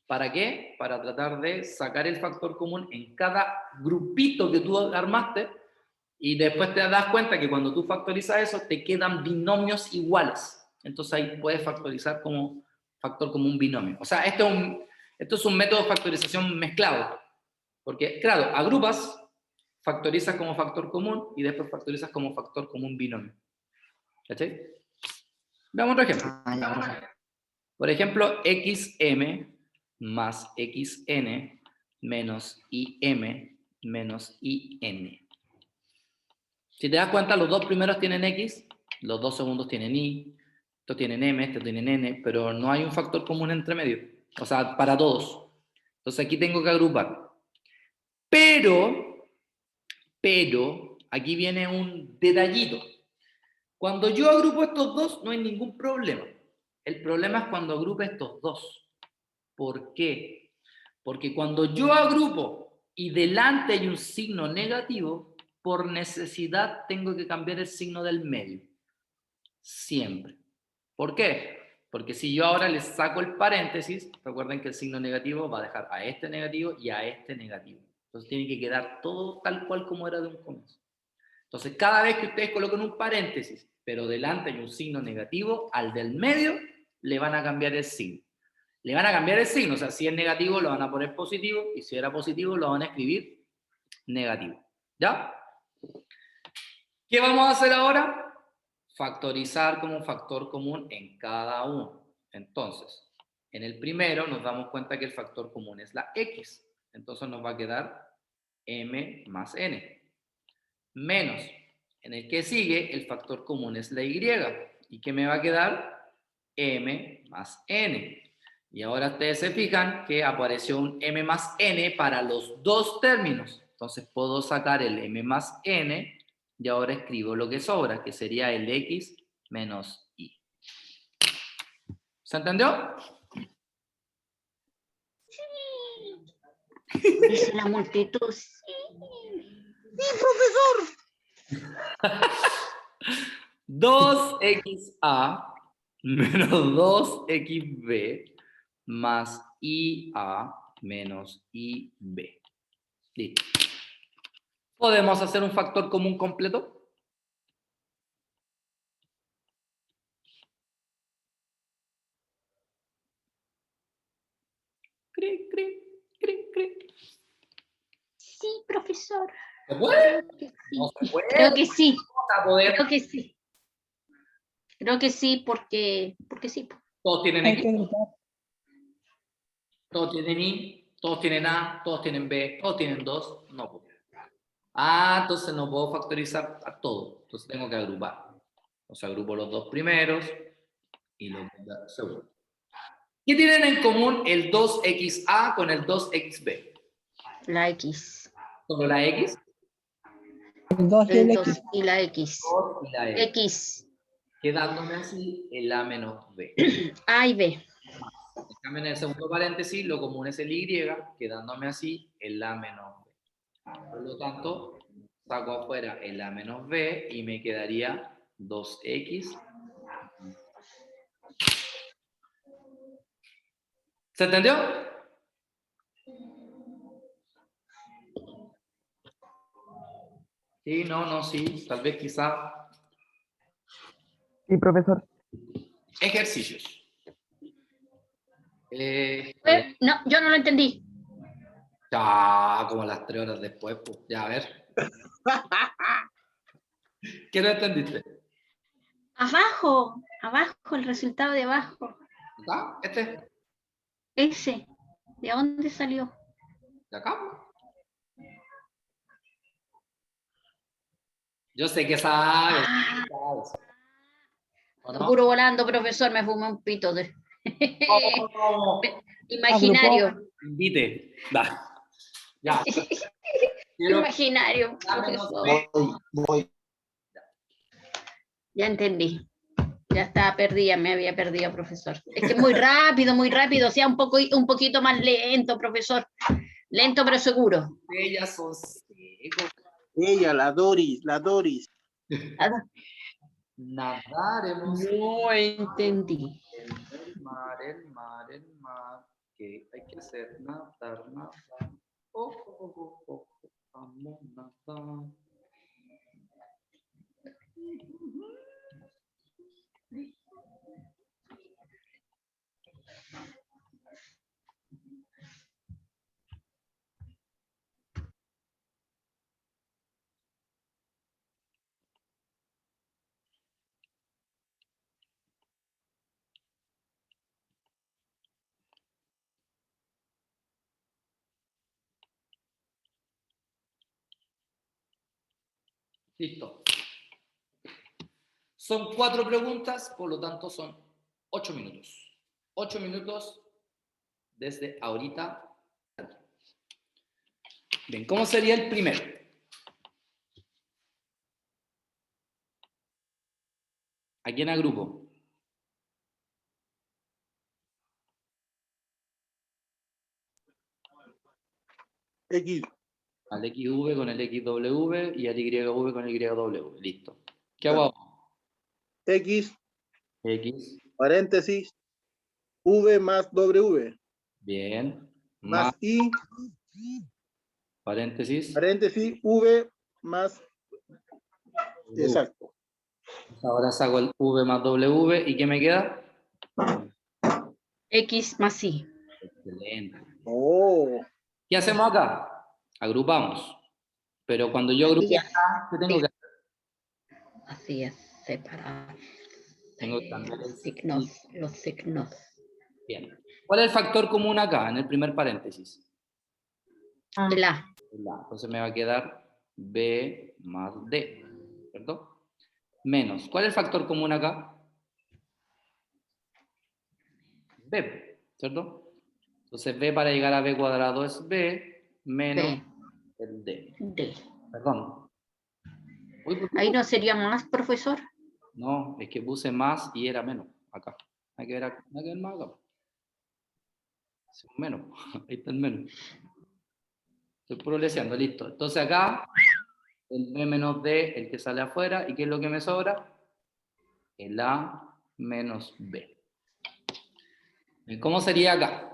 ¿Para qué? Para tratar de sacar el factor común en cada grupito que tú armaste y después te das cuenta que cuando tú factorizas eso te quedan binomios iguales. Entonces ahí puedes factorizar como factor común binomio. O sea, esto es un método de factorización mezclado. Porque, claro, agrupas, factorizas como factor común y después factorizas como factor común binomio. ¿Cachai? Veamos otro ejemplo. Ah, ya, profe. Por ejemplo, xm más xn menos im menos in. Si te das cuenta, los 2 primeros tienen x, los 2 segundos tienen y, estos tienen m, estos tienen n, pero no hay un factor común entre medio. O sea, para todos. Entonces aquí tengo que agrupar. Pero, aquí viene un detallito. Cuando yo agrupo estos dos, no hay ningún problema. El problema es cuando agrupo estos dos. ¿Por qué? Porque cuando yo agrupo y delante hay un signo negativo, por necesidad tengo que cambiar el signo del medio. Siempre. ¿Por qué? Porque si yo ahora les saco el paréntesis, recuerden que el signo negativo va a dejar a este negativo y a este negativo. Entonces tiene que quedar todo tal cual como era de un comienzo. Entonces cada vez que ustedes coloquen un paréntesis, pero delante hay un signo negativo, al del medio le van a cambiar el signo. Le van a cambiar el signo, o sea, si es negativo lo van a poner positivo y si era positivo lo van a escribir negativo. ¿Ya? ¿Qué vamos a hacer ahora? Factorizar como un factor común en cada uno. Entonces, en el primero nos damos cuenta que el factor común es la X. Entonces nos va a quedar M más N. Menos, en el que sigue, el factor común es la Y. ¿Y qué me va a quedar? M más N. Y ahora ustedes se fijan que apareció un M más N para los 2 términos. Entonces puedo sacar el M más N y ahora escribo lo que sobra, que sería el X menos Y. ¿Se entendió? Dice la multitud. Sí. Sí, profesor. 2xa menos 2xb más ia menos ib. Listo. ¿Podemos hacer un factor común completo? Cri, cri, cri, cri. Sí, profesor. ¿Se puede? No se puede. Creo que sí, Para poder, creo que sí. Creo que sí, porque sí. todos tienen Hay X, que agrupar. todos tienen Y, todos tienen A, todos tienen B, todos tienen 2. No puedo. Ah, entonces no puedo factorizar a todo. Entonces tengo que agrupar. Entonces agrupo los dos primeros y los dos segundos. ¿Qué tienen en común el 2XA con el 2XB? La X. ¿Solo la X? El 2 y El el 2 X. y la X. 2 y la X. X. Quedándome así el A menos B. A y B. En cambio, en el segundo paréntesis, lo común es el Y, quedándome así el A menos B. Por lo tanto, saco afuera el A menos B y me quedaría 2X. ¿Se entendió? Sí, no, sí. Tal vez quizá. Sí, profesor. Ejercicios. No, yo no lo entendí. Ya, como las 3 horas después, pues. Ya, a ver. ¿Qué no entendiste? Abajo, el resultado de abajo. ¿Acá? ¿Este? Ese. ¿De dónde salió? ¿De acá? Yo sé que sabes. Ah, ¿O no? puro volando, profesor, me fumé un pito de No, imaginario. invite. Va. Ya. Quiero Imaginario, A menos profesor. B. Ya entendí. Ya estaba perdida, me había perdido, profesor. Es que muy rápido, sea un poquito más lento, profesor. Lento pero seguro. Ellas son ciegos. Ella, la Doris, la Doris. Nadar hemos No entendí. el mar. ¿Qué hay que hacer? Nadar. Vamos a nadar. Listo. Son 4 preguntas, por lo tanto son 8 minutos. 8 minutos desde ahorita. Bien, ¿cómo sería el primero? ¿A quién agrupo? X. Al XV con el XW y al YV con el YW. Listo. ¿Qué hago ahora? X, X. paréntesis, V más W, Bien. más Más I, paréntesis. paréntesis, V más, exacto. Ahora saco el V más W y ¿qué me queda? X más Y. Excelente. Oh, ¿Qué hacemos acá? Agrupamos. Pero cuando yo agrupe ya. acá, ¿qué tengo que hacer? Así es, separar. Tengo que cambiar el Signos, los signos. Bien. ¿Cuál es el factor común acá, en el primer paréntesis? El A. El A. Entonces me va a quedar B más D, ¿cierto? Menos. ¿Cuál es el factor común acá? B, ¿cierto? Entonces B para llegar a B cuadrado es B menos B. el D. D. Perdón. Uy, ¿por qué Ahí puse? no sería más, profesor. No, es que puse más y era menos acá. Hay que ver, acá, hay que ver más acá. Sí, menos. Ahí está el menos. Estoy puro leseando, listo. Entonces acá, el B menos D, el que sale afuera. ¿Y qué es lo que me sobra? El A menos B. ¿Y cómo sería acá?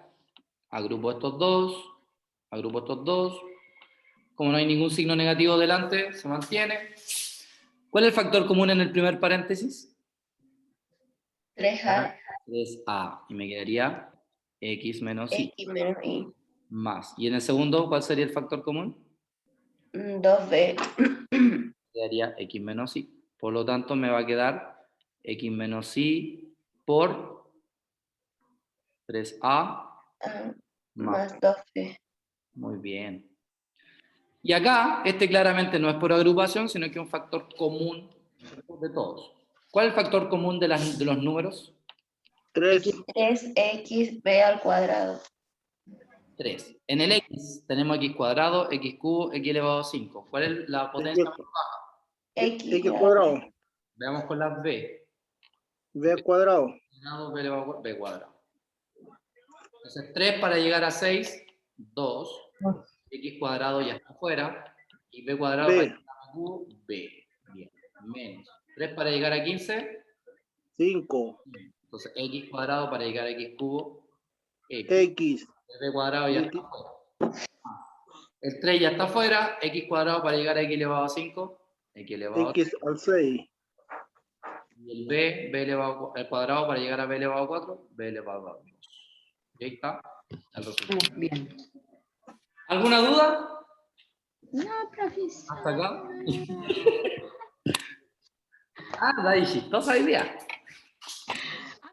Agrupo estos dos, agrupo estos dos. Como no hay ningún signo negativo delante, se mantiene. ¿Cuál es el factor común en el primer paréntesis? 3A, 3A. Y me quedaría X menos Y. X menos Y. Más. ¿Y en el segundo cuál sería el factor común? 2b. Quedaría x menos y. Por lo tanto, me va a quedar x menos y por 3a Ah, más. más 2b. Muy bien. Y acá, este claramente no es por agrupación, sino que es un factor común de todos. ¿Cuál es el factor común de los números? 3. 3xb al cuadrado. 3. En el x tenemos x cuadrado, x cubo, x elevado a 5. ¿Cuál es la potencia más baja? X cuadrado. Veamos con las b. B al cuadrado. B elevado a b cuadrado. Entonces 3 para llegar a 6, 2. X cuadrado ya está afuera. Y b cuadrado para B. llegar a cubo, b. Bien. Menos. 3 para llegar a 15. 5. Entonces x cuadrado para llegar a x cubo, x. X. B cuadrado ya está afuera. El 3 ya está afuera. X cuadrado para llegar a x elevado a 5. X elevado a 5. X al 6. Y el b elevado al cuadrado para llegar a b elevado a 4, b elevado a 2. Y ahí está el resultado. Bien. ¿Alguna duda? No, profesor. ¿Hasta acá? Da y chistosa idea.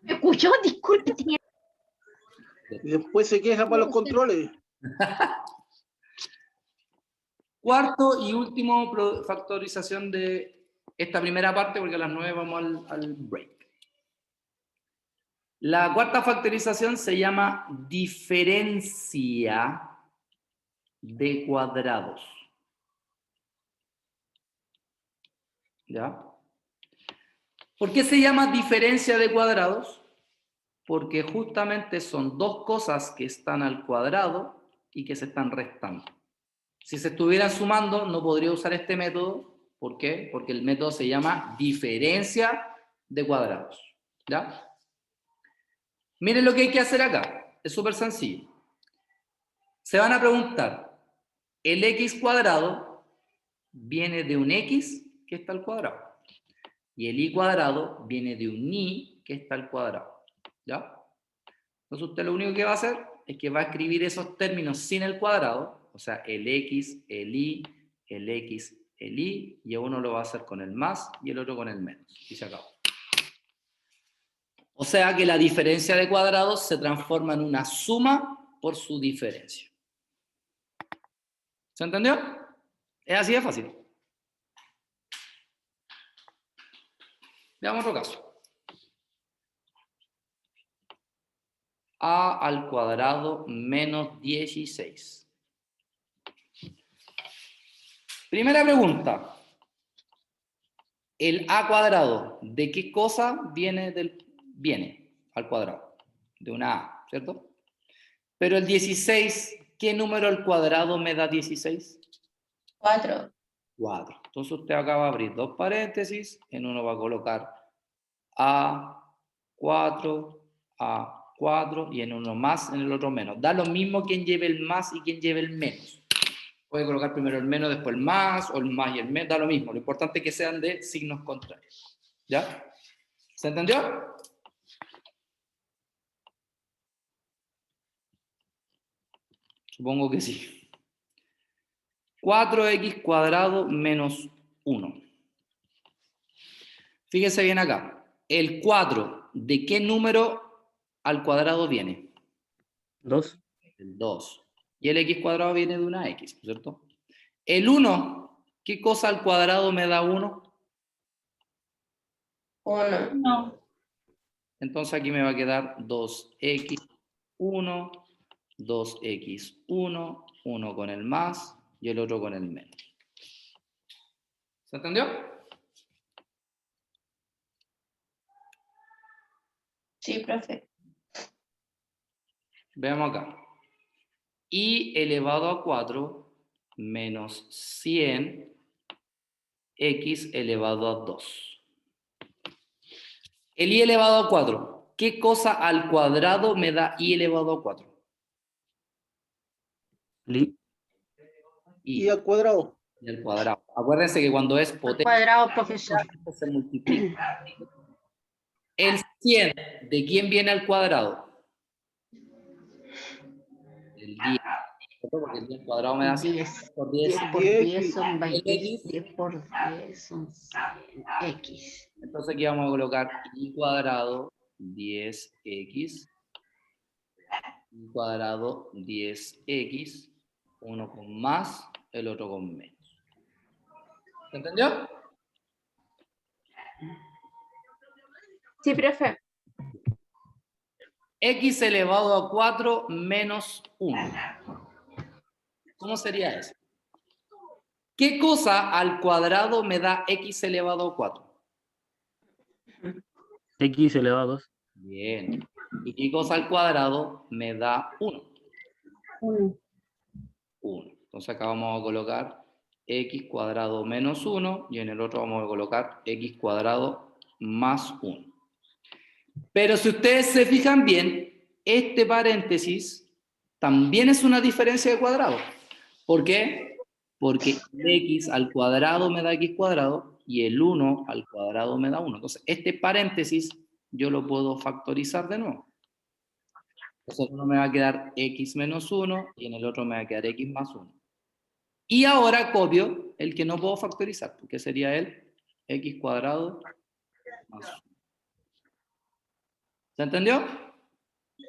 ¿Me escuchó? Disculpe. tenía- Y después se queja para los controles. Cuarto y último factorización de esta primera parte, porque a las 9 vamos al break. La cuarta factorización se llama diferencia de cuadrados. ¿Ya? ¿Por qué se llama diferencia de cuadrados? Porque justamente son dos cosas que están al cuadrado y que se están restando. Si se estuvieran sumando, no podría usar este método. ¿Por qué? Porque el método se llama diferencia de cuadrados. ¿Ya? Miren lo que hay que hacer acá. Es súper sencillo. Se van a preguntar, el x cuadrado viene de un x que está al cuadrado. Y el y cuadrado viene de un y que está al cuadrado. ¿Ya? Entonces usted lo único que va a hacer es que va a escribir esos términos sin el cuadrado, o sea, el x, el y, el x, el y, y uno lo va a hacer con el más y el otro con el menos. Y se acabó. O sea que la diferencia de cuadrados se transforma en una suma por su diferencia. ¿Se entendió? Es así de fácil. Veamos otro caso. A al cuadrado menos 16. Primera pregunta. El a cuadrado, ¿de qué cosa viene al cuadrado? De una a, ¿cierto? Pero el 16, ¿qué número al cuadrado me da 16? 4. 4. Entonces usted acá va a abrir dos paréntesis, en uno va a colocar A4, A4 y en uno más, en el otro menos. Da lo mismo quien lleve el más y quien lleve el menos. Puede colocar primero el menos, después el más, o el más y el menos, da lo mismo. Lo importante es que sean de signos contrarios. ¿Ya? ¿Se entendió? Supongo que sí. 4x cuadrado menos 1. Fíjese bien acá. El 4, ¿de qué número al cuadrado viene? 2. El 2. Y el x cuadrado viene de una x, ¿cierto? El 1, ¿qué cosa al cuadrado me da 1? 1. No. Entonces aquí me va a quedar 2x1, 2x1, uno con el más y el otro con el menos. ¿Se entendió? Sí, profe. Veamos acá. Y elevado a 4 menos 100 x elevado a 2. El y elevado a 4. ¿Qué cosa al cuadrado me da y elevado a 4? Li. Y al cuadrado. Y al cuadrado. Acuérdense que cuando es potencia Cuadrado, profesor. se multiplica. El 100, ¿de quién viene al cuadrado? El 10. Porque el 10 cuadrado me da 10 por 10. 10 por 10 10 son 20. X. 10 por 10 son X. Entonces aquí vamos a colocar y cuadrado 10x, y cuadrado 10x, uno con más, el otro con menos. ¿Se entendió? Sí, profe. X elevado a 4 menos 1. ¿Cómo sería eso? ¿Qué cosa al cuadrado me da x elevado a 4? X elevado a 2. Bien. ¿Y qué cosa al cuadrado me da 1? 1. 1. Entonces acá vamos a colocar x cuadrado menos 1 y en el otro vamos a colocar x cuadrado más 1. Pero si ustedes se fijan bien, este paréntesis también es una diferencia de cuadrado. ¿Por qué? Porque x al cuadrado me da x cuadrado y el 1 al cuadrado me da 1. Entonces, este paréntesis yo lo puedo factorizar de nuevo. Entonces, uno me va a quedar x menos 1 y en el otro me va a quedar x más 1. Y ahora copio el que no puedo factorizar, porque sería el x cuadrado más 1. ¿Se entendió? ¿Quién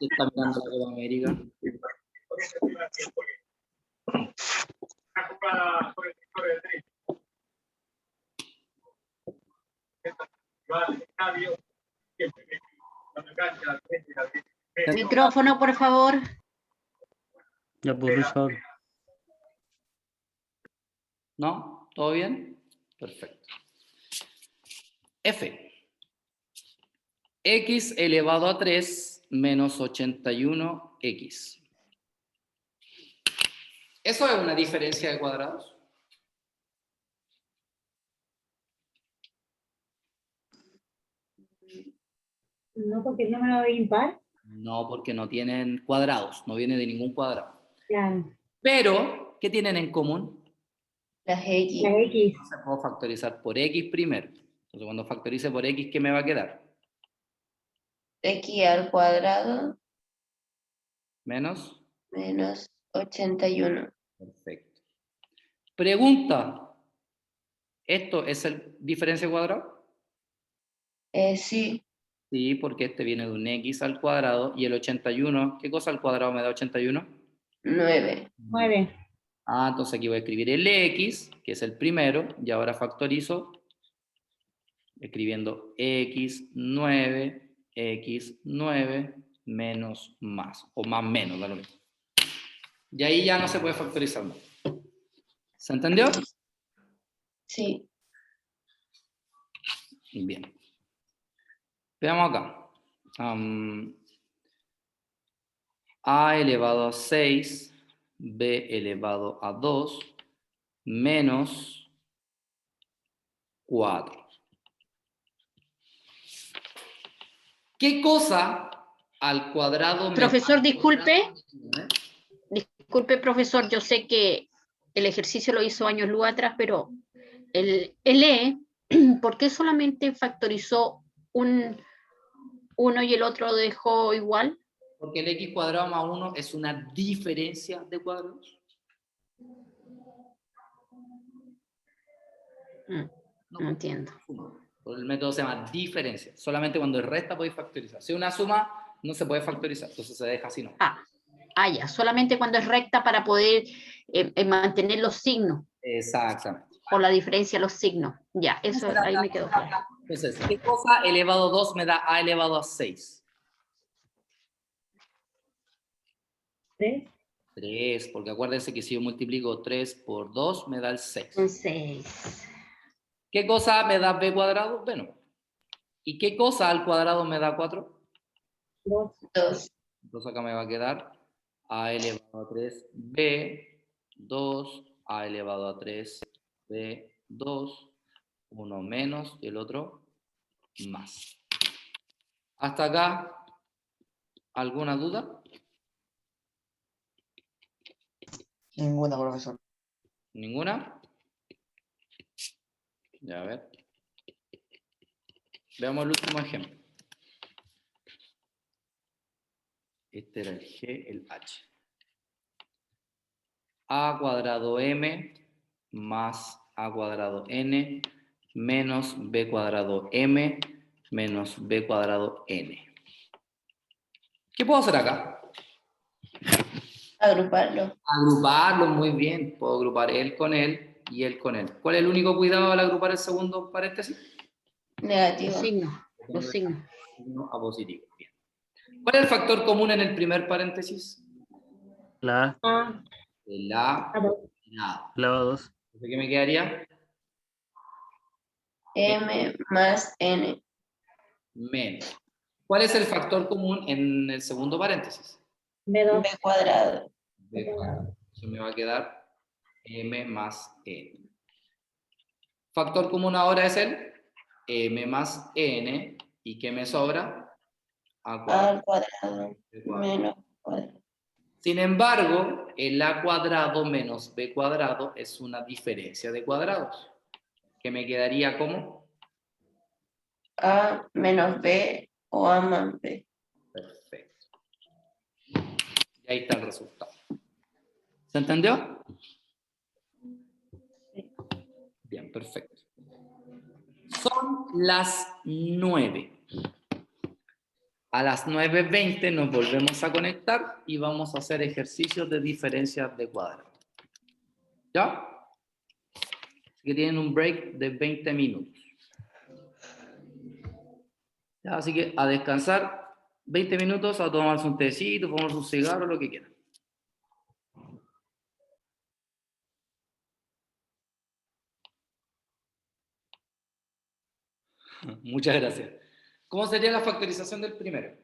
está mirando la Copa América? Micrófono, por favor. Ya, profesor. ¿No? ¿Todo bien? Perfecto. F. X elevado a 3 menos 81x. ¿Eso es una diferencia de cuadrados? No, porque es número impar. No, porque no tienen cuadrados, no viene de ningún cuadrado. Claro. Pero, ¿qué tienen en común? Las X. La X. Se puedo factorizar por x primero. Entonces, cuando factorice por x, ¿qué me va a quedar? X al cuadrado Menos. menos 81. Perfecto. Pregunta. ¿Esto es el diferencia de cuadrado? Sí, Sí, porque este viene de un x al cuadrado y el 81, ¿qué cosa al cuadrado me da 81? 9. 9. Ah, entonces aquí voy a escribir el x, que es el primero, y ahora factorizo escribiendo x9 menos más, o más menos, da lo mismo. Y ahí ya no se puede factorizar más. ¿Se entendió? Sí. Bien. Veamos acá. A elevado a 6, b elevado a 2, menos 4. ¿Qué cosa al cuadrado? Profesor, disculpe. Disculpe, profesor, yo sé que el ejercicio lo hizo años luz atrás, pero el E, ¿por qué solamente factorizó uno y el otro dejó igual? Porque el x cuadrado más 1 es una diferencia de cuadrados. No entiendo. Por el método se llama diferencia. Solamente cuando es resta podéis factorizar. Si es una suma, no se puede factorizar. Entonces se deja así, ¿no? Ya. Solamente cuando es recta para poder mantener los signos. Exactamente. Por la diferencia de los signos. Ya, eso ahí me quedó claro. Entonces, ¿qué cosa elevado a 2 me da a elevado a 6? 3. 3, porque acuérdense que si yo multiplico 3 por 2 me da el 6. Un 6. ¿Qué cosa me da b cuadrado? Bueno. ¿Y qué cosa al cuadrado me da 4? 2. 2. Entonces acá me va a quedar a elevado a 3 b 2, a elevado a 3 b 2, uno menos y el otro más. ¿Hasta acá alguna duda? Ninguna, profesor. ¿Ninguna? Ya, a ver. Veamos el último ejemplo. Este era el G, el H. A cuadrado M más A cuadrado N menos B cuadrado M menos B cuadrado N. ¿Qué puedo hacer acá? Agruparlo. Agruparlo muy bien. Puedo agrupar él con él y él con él. ¿Cuál es el único cuidado al agrupar el segundo paréntesis? Negativo. Los signos. Signo a positivo. Bien. ¿Cuál es el factor común en el primer paréntesis? La A, A, El A. A2. Nada. la A2. ¿Qué me quedaría? M más N. Menos. ¿Cuál es el factor común en el segundo paréntesis? B2. B cuadrado. B cuadrado. Eso me va a quedar M más N. Factor común ahora es el M más N. ¿Y qué me sobra? A cuadrado. A al cuadrado. B cuadrado. Menos cuadrado. Sin embargo, el A cuadrado menos B cuadrado es una diferencia de cuadrados. ¿Que me quedaría como? A menos B o A más B. Perfecto. Y ahí está el resultado. ¿Se entendió? Bien, perfecto. Son las 9. A las 9:20 nos volvemos a conectar y vamos a hacer ejercicios de diferencias de cuadrados. ¿Ya? Así que tienen un break de 20 minutos. ¿Ya? Así que a descansar 20 minutos, a tomarse un tecito, tomarse un cigarro, lo que quieran. Muchas gracias. ¿Cómo sería la factorización del primero?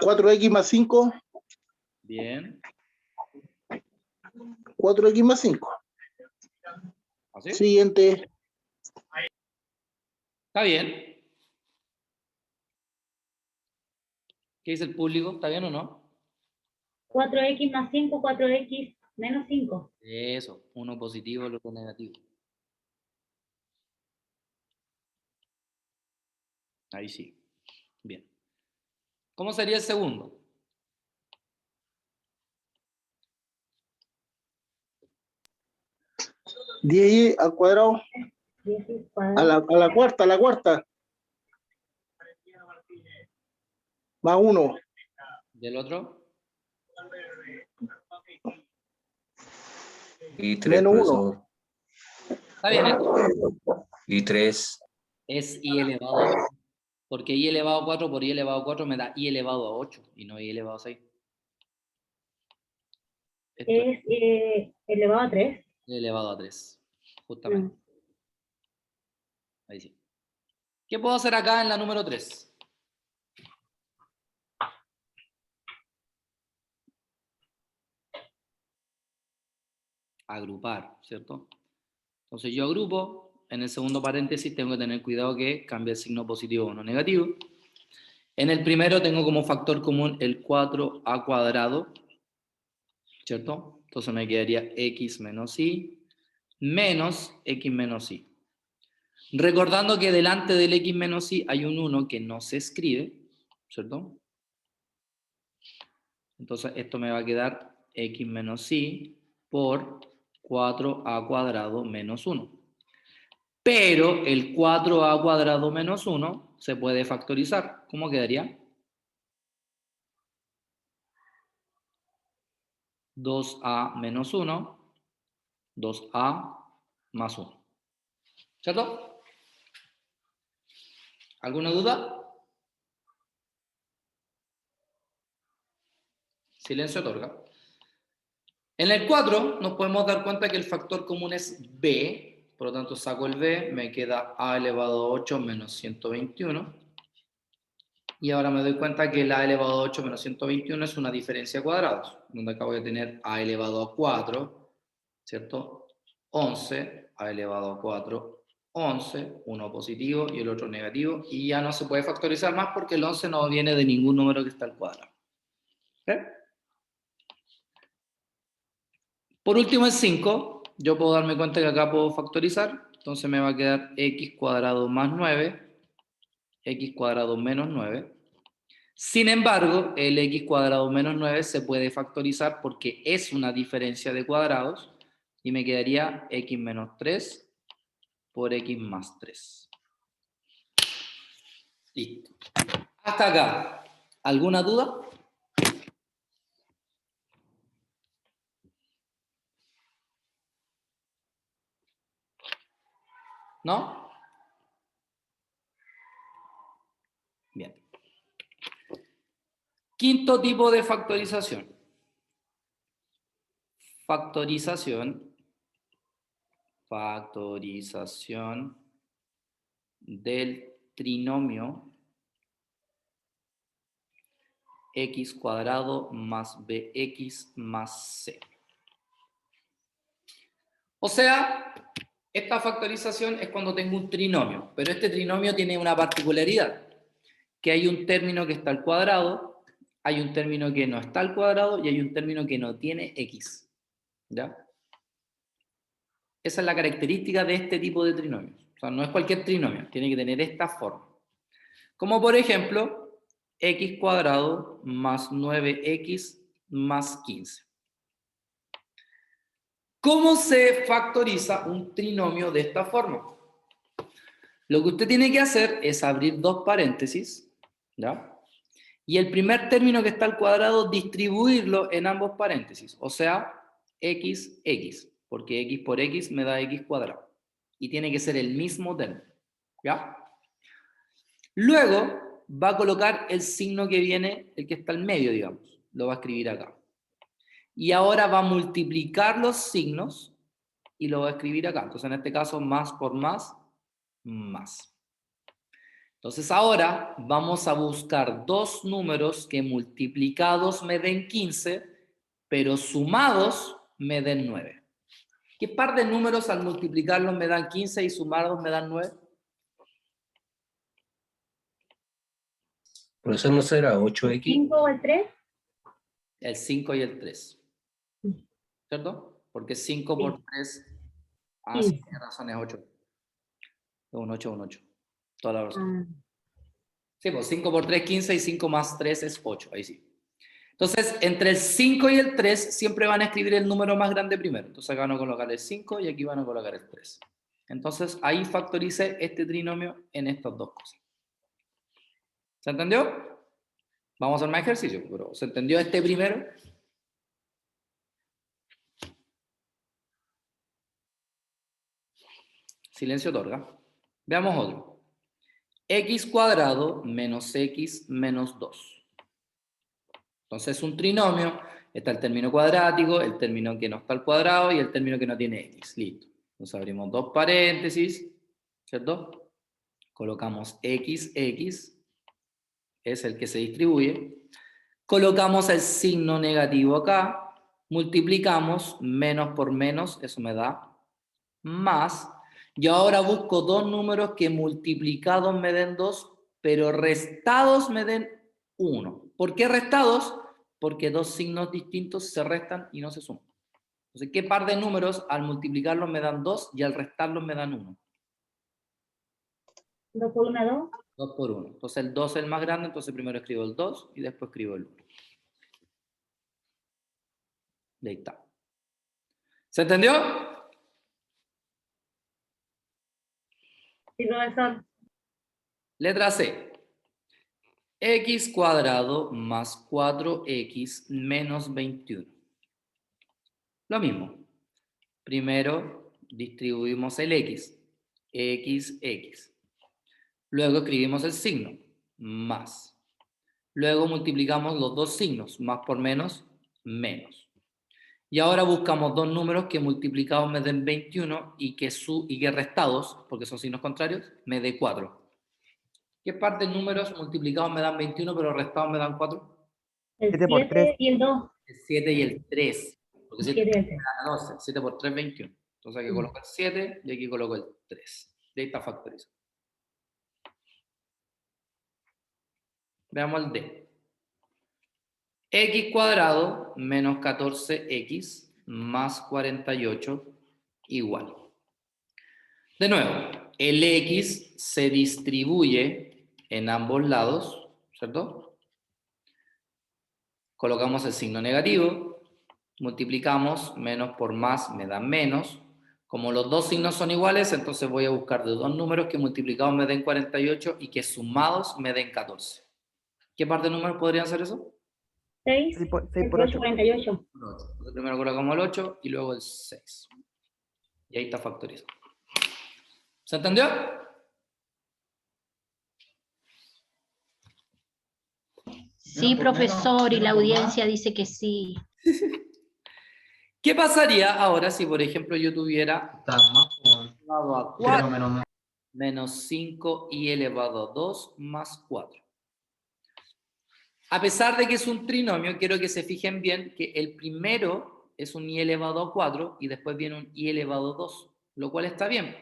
4x más 5, Bien. 4x más 5. ¿Así? Siguiente. Está bien. ¿Qué dice el público? ¿Está bien o no? 4x más 5, 4x menos 5. Eso, uno positivo, el otro negativo. Ahí sí. Bien. ¿Cómo sería el segundo? ¿10 al cuadrado? 10 A cuadrado. la cuarta. Más 1. ¿Y el otro? Y 3, Menos profesor. Está bien, ¿eh? Y 3. Es i elevado a 8. Porque i elevado a 4 por i elevado a 4 me da i elevado a 8 y no i elevado a 6. Esto es Es elevado a 3. i elevado a 3. Justamente. Ahí sí. ¿Qué puedo hacer acá en la número 3? Agrupar, ¿cierto? Entonces yo agrupo, en el segundo paréntesis tengo que tener cuidado que cambie el signo positivo o no negativo. En el primero tengo como factor común el 4a cuadrado, ¿cierto? Entonces me quedaría x menos y menos x menos y. Recordando que delante del x menos y hay un 1 que no se escribe, ¿cierto? Entonces esto me va a quedar x menos y por 4a cuadrado menos 1. Pero el 4a cuadrado menos 1 se puede factorizar. ¿Cómo quedaría? 2a menos 1, 2a más 1. ¿Cierto? ¿Alguna duda? Silencio otorga. En el 4 nos podemos dar cuenta que el factor común es b, por lo tanto saco el b, me queda a elevado a 8 menos 121. Y ahora me doy cuenta que la elevado a 8 menos 121 es una diferencia de cuadrados, donde acabo de tener a elevado a 4, ¿cierto? 11, a elevado a 4, 11, uno positivo y el otro negativo, y ya no se puede factorizar más porque el 11 no viene de ningún número que está al cuadrado. ¿Okay? Por último, el 5, yo puedo darme cuenta que acá puedo factorizar, entonces me va a quedar x cuadrado más 9, x cuadrado menos 9. Sin embargo, el x cuadrado menos 9 se puede factorizar porque es una diferencia de cuadrados y me quedaría x menos 3 por x más 3. Listo. Hasta acá. ¿Alguna duda? ¿No? Bien. Quinto tipo de factorización. Factorización del trinomio x cuadrado más bx más c. O sea, esta factorización es cuando tengo un trinomio, pero este trinomio tiene una particularidad, que hay un término que está al cuadrado, hay un término que no está al cuadrado y hay un término que no tiene x. ¿Ya? Esa es la característica de este tipo de trinomios. O sea, no es cualquier trinomio, tiene que tener esta forma. Como por ejemplo, x cuadrado más 9x más 15. ¿Cómo se factoriza un trinomio de esta forma? Lo que usted tiene que hacer es abrir dos paréntesis, ¿ya? Y el primer término que está al cuadrado, distribuirlo en ambos paréntesis. O sea, x, porque x por x me da x cuadrado. Y tiene que ser el mismo término, ¿ya? Luego va a colocar el signo que viene, el que está al medio, digamos. Lo va a escribir acá. Y ahora va a multiplicar los signos y lo va a escribir acá. Entonces, en este caso, más por más, más. Entonces, ahora vamos a buscar dos números que multiplicados me den 15, pero sumados me den 9. ¿Qué par de números al multiplicarlos me dan 15 y sumarlos me dan 9? Profesor, ¿no será 8x? 5 o el 3. El 5 y el 3. ¿Cierto? Porque 5 por 3... Ah, sí, tiene razón, es 8. Es un 8, un 8. Toda la razón. Sí, pues 5 por 3, 15 y 5 más 3 es 8. Ahí sí. Entonces, entre el 5 y el 3 siempre van a escribir el número más grande primero. Entonces acá van a colocar el 5 y aquí van a colocar el 3. Entonces, ahí factoricé este trinomio en estas dos cosas. ¿Se entendió? Vamos a hacer más ejercicio, pero ¿se entendió este primero? Silencio otorga. Veamos otro. X cuadrado menos x menos 2. Entonces es un trinomio, está el término cuadrático, el término que no está al cuadrado y el término que no tiene x. Listo. Entonces abrimos dos paréntesis, ¿cierto? Colocamos x, es el que se distribuye. Colocamos el signo negativo acá, multiplicamos menos por menos, eso me da más. Y ahora busco dos números que multiplicados me den 2, pero restados me den 1. ¿Por qué restados? Porque dos signos distintos se restan y no se suman. Entonces, ¿qué par de números al multiplicarlos me dan 2 y al restarlos me dan 1? 2 por 1, 2. 2 por 1. Entonces el 2 es el más grande, entonces primero escribo el 2 y después escribo el 1. Y ahí está. ¿Se entendió? Sí, profesor. Letra C. X cuadrado más 4x menos 21. Lo mismo. Primero distribuimos el x. X. Luego escribimos el signo. Más. Luego multiplicamos los dos signos. Más por menos, menos. Y ahora buscamos dos números que multiplicados me den 21 y que restados, porque son signos contrarios, me dé 4. ¿Qué par de números multiplicados me dan 21 pero restados me dan 4? El 7 por 3. 7 y el 2. El 7 y el 3. Porque 7 7 y el me 3. da 12. 7 por 3, 21. Entonces aquí coloco el 7 y aquí coloco el 3. Y ahí está factorizado. Veamos el D. X cuadrado menos 14x más 48 igual. De nuevo, el x se distribuye en ambos lados, ¿cierto? Colocamos el signo negativo, multiplicamos, menos por más me da menos. Como los dos signos son iguales, entonces voy a buscar de dos números que multiplicados me den 48 y que sumados me den 14. ¿Qué par de números podrían ser eso? 6, 6 por 8. 48. Entonces, primero colocamos el 8 y luego el 6. Y ahí está factorizado. ¿Se entendió? Sí, profesor, y la audiencia dice que sí. ¿Qué pasaría ahora si, por ejemplo, yo tuviera elevado a 4 menos 5 y elevado a 2 más 4? A pesar de que es un trinomio, quiero que se fijen bien que el primero es un i elevado a 4 y después viene un i elevado a 2, lo cual está bien.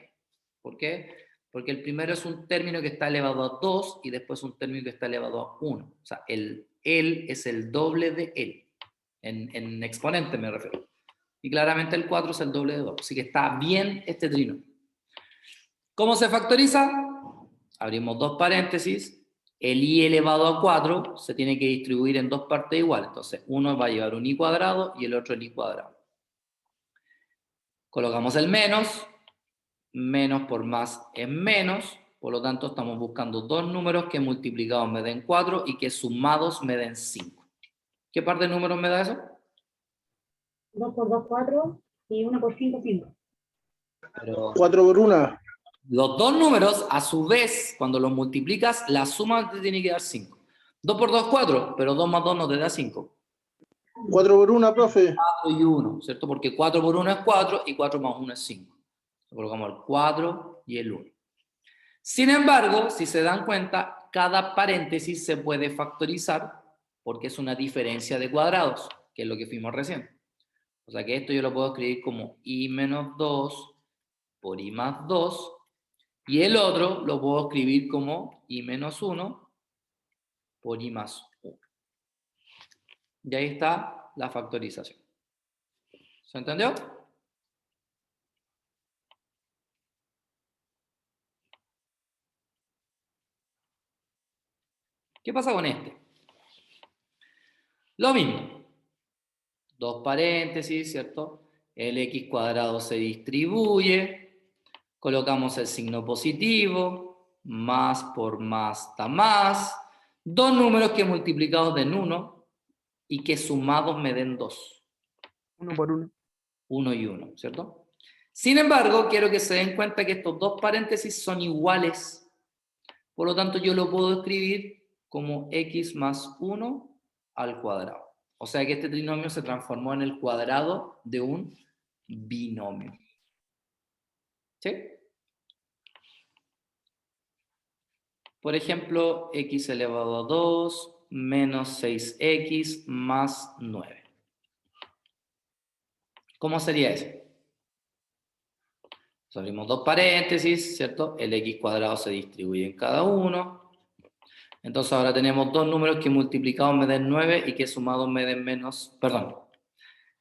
¿Por qué? Porque el primero es un término que está elevado a 2 y después un término que está elevado a 1. O sea, el es el doble de él. En exponente me refiero. Y claramente el 4 es el doble de 2. Así que está bien este trinomio. ¿Cómo se factoriza? Abrimos dos paréntesis. El i elevado a 4 se tiene que distribuir en dos partes iguales. Entonces, uno va a llevar un i cuadrado y el otro el i cuadrado. Colocamos el menos. Menos por más es menos. Por lo tanto, estamos buscando dos números que multiplicados me den 4 y que sumados me den 5. ¿Qué par de números me da eso? 2 por 2, 4. Y 1 por 5, 5. Pero 4 por 1. los dos números, a su vez, cuando los multiplicas, la suma te tiene que dar 5. 2 por 2, 4, pero 2 más 2 no te da 5. 4 por 1, profe. 4 y 1, ¿cierto? Porque 4 por 1 es 4 y 4 más 1 es 5. Colocamos el 4 y el 1. Sin embargo, si se dan cuenta, cada paréntesis se puede factorizar porque es una diferencia de cuadrados, que es lo que fuimos recién. O sea que esto yo lo puedo escribir como i menos 2 por i más 2, y el otro lo puedo escribir como i menos 1 por i más 1. Y ahí está la factorización. ¿Se entendió? ¿Qué pasa con este? Lo mismo. Dos paréntesis, ¿cierto? El x cuadrado se distribuye. Colocamos el signo positivo. Más por más da más. Dos números que multiplicados den 1 y que sumados me den 2. 1 por 1. 1 y 1, ¿cierto? Sin embargo, quiero que se den cuenta que estos dos paréntesis son iguales. Por lo tanto, yo lo puedo escribir como x más 1 al cuadrado. O sea que este trinomio se transformó en el cuadrado de un binomio. ¿Sí? Por ejemplo, x elevado a 2 menos 6x más 9. ¿Cómo sería eso? Abrimos dos paréntesis, ¿cierto? El x cuadrado se distribuye en cada uno. Entonces ahora tenemos dos números que multiplicados me den 9 y que sumados me den menos, perdón,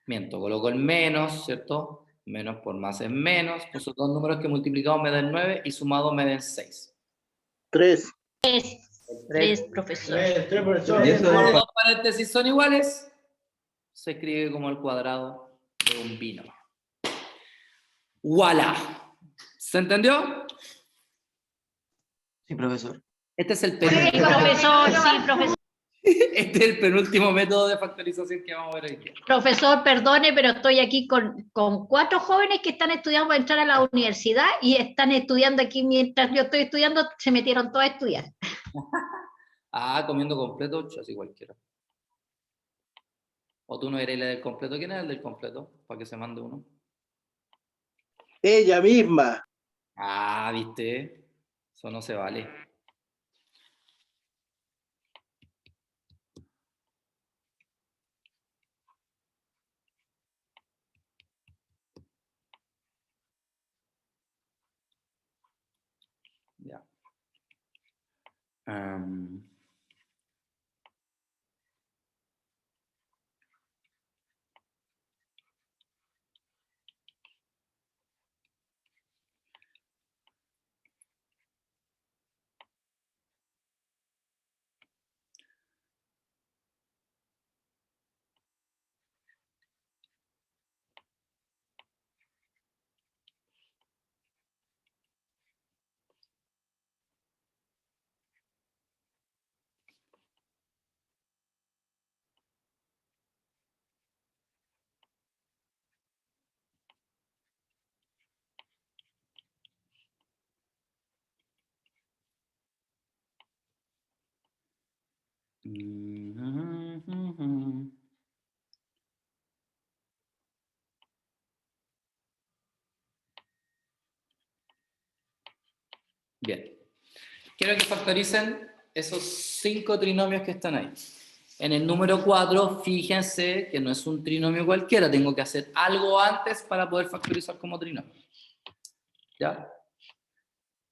miento, coloco el menos, ¿cierto? Menos por más es menos. Entonces dos números que multiplicados me den 9 y sumados me den 6. 3. 3, profesor. 3, profesor. Como los dos paréntesis son iguales, se escribe como el cuadrado de un binomio. ¡Voilà! ¿Se entendió? Sí, profesor. Este es el Sí, penúltimo. profesor, sí, profesor. Este es el penúltimo método de factorización que vamos a ver hoy día. Profesor, perdone, pero estoy aquí con 4 jóvenes que están estudiando para entrar a la universidad y están estudiando aquí mientras yo estoy estudiando, se metieron todos a estudiar. Ah, comiendo completo, así cualquiera. O tú no eres la del completo. ¿Quién es el del completo? Para que se mande uno. Ella misma. Ah, ¿viste? Eso no se vale. Ya. Bien. Quiero que factoricen esos 5 trinomios que están ahí. En el número 4, fíjense que no es un trinomio cualquiera, tengo que hacer algo antes para poder factorizar como trinomio. ¿Ya?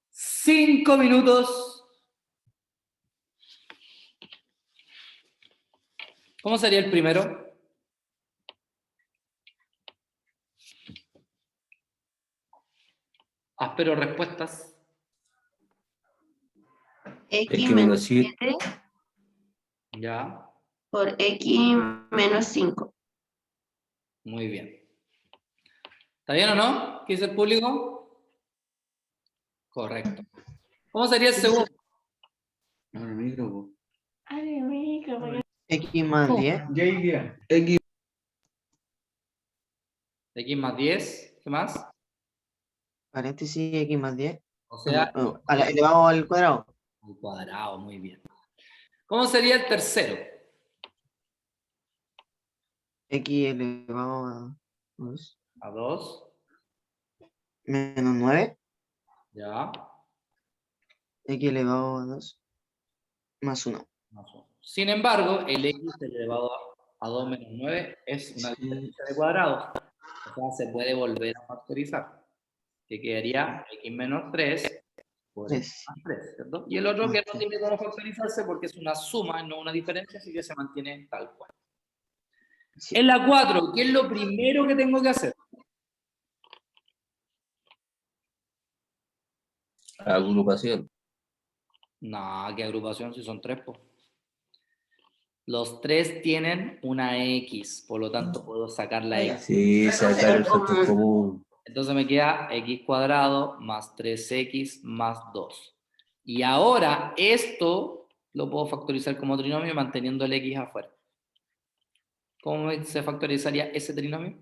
5 minutos. ¿Cómo sería el primero? Espero respuestas. X menos 7 Ya, por X menos 5. muy bien. ¿Está bien o no? ¿Qué dice el público? Correcto. ¿Cómo sería el segundo? X más 10. X X más 10. ¿Qué más? Paréntesis X más 10. O sea, Elevado al cuadrado. al cuadrado, muy bien. ¿Cómo sería el tercero? X elevado a 2. A 2. Menos 9. Ya. X elevado a 2. Más 1. Más 1. Sin embargo, el X elevado a 2 menos 9 es una diferencia de cuadrados. O sea, se puede volver a factorizar. Que quedaría X menos 3 por X más 3, ¿cierto? Y el otro que no tiene cómo factorizarse porque es una suma, no una diferencia, así que se mantiene tal cual. Sí. En la 4, ¿qué es lo primero que tengo que hacer? Agrupación. No, ¿qué agrupación? Si son 3, pues. Los 3 tienen una X, por lo tanto puedo sacar la X. Sí, sacar el factor común. Entonces me queda X cuadrado más 3X más 2. Y ahora esto lo puedo factorizar como trinomio manteniendo el X afuera. ¿Cómo se factorizaría ese trinomio?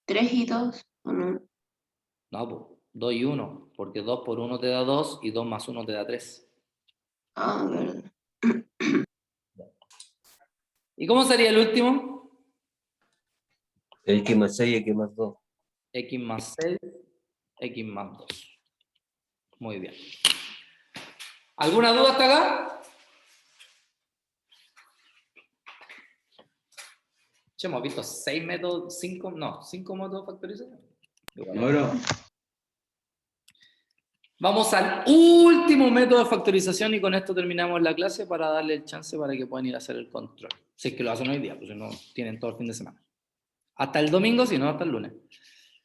3 y 2, ¿o no? No, pues, 2 y 1, porque 2 por 1 te da 2 y 2 más 1 te da 3. Ah, verdad. ¿Y cómo sería el último? X más 6, X más 2. X más 6, X más 2. Muy bien. ¿Alguna duda hasta acá? Hemos visto 6 métodos, 5 métodos de factorización. Bueno, Vamos al último método de factorización y con esto terminamos la clase para darle el chance para que puedan ir a hacer el control. Si es que lo hacen hoy día, pues si no tienen todo el fin de semana. Hasta el domingo, si no, hasta el lunes.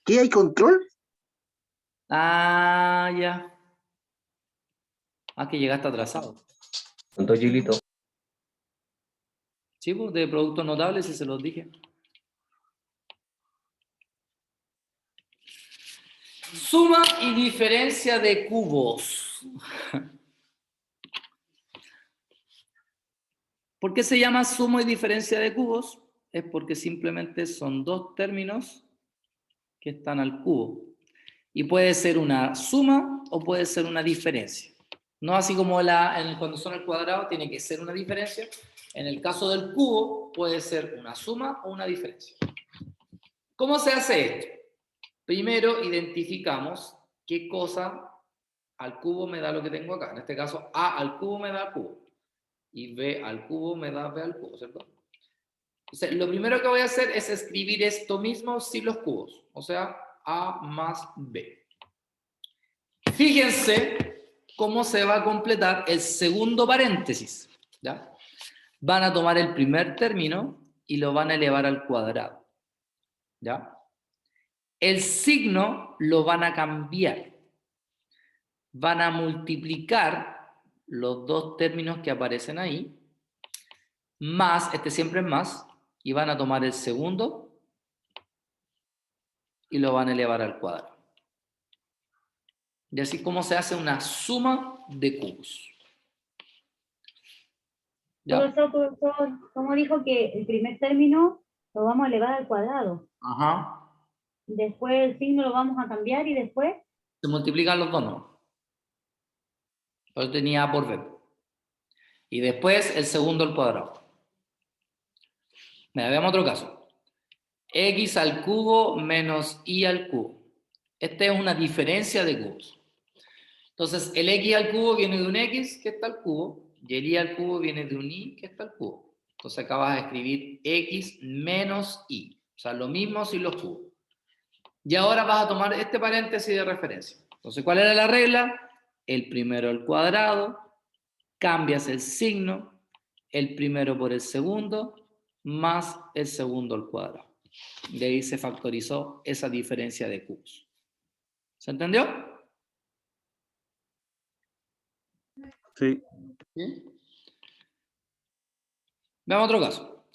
¿qué hay control? Ah, ya. Ah, que llegaste atrasado. Con 2 hilitos. Sí, pues de productos notables, si se los dije. Suma y diferencia de cubos. ¿Por qué se llama suma y diferencia de cubos? Es porque simplemente son dos términos que están al cubo. Y puede ser una suma o puede ser una diferencia. No así como cuando son al cuadrado tiene que ser una diferencia. En el caso del cubo puede ser una suma o una diferencia. ¿Cómo se hace esto? Primero identificamos qué cosa al cubo me da lo que tengo acá. En este caso, A al cubo me da cubo. Y B al cubo me da B al cubo, ¿cierto? Entonces, lo primero que voy a hacer es escribir esto mismo sin los cubos. O sea, A más B. Fíjense cómo se va a completar el segundo paréntesis. ¿Ya? Van a tomar el primer término y lo van a elevar al cuadrado. ¿Ya? El signo lo van a cambiar. Van a multiplicar los dos términos que aparecen ahí, más, este siempre es más, y van a tomar el segundo y lo van a elevar al cuadrado. Y así como se hace una suma de cubos. ¿Ya? Profesor, ¿cómo dijo que el primer término lo vamos a elevar al cuadrado? Ajá. Después el signo lo vamos a cambiar y después Se multiplican los dos, ¿no? Yo tenía A por B. Y después el segundo al cuadrado. Mira, veamos otro caso. X al cubo menos Y al cubo. Esta es una diferencia de cubos. Entonces, el X al cubo viene de un X que está al cubo, y el Y al cubo viene de un Y que está al cubo. Entonces, acá vas a escribir X menos Y. O sea, lo mismo sin los cubos. Y ahora vas a tomar este paréntesis de referencia. Entonces, ¿cuál era la regla? El primero al cuadrado, cambias el signo, el primero por el segundo, más el segundo al cuadrado. De ahí se factorizó esa diferencia de cubos. ¿Se entendió? Sí. ¿Sí? Veamos otro caso.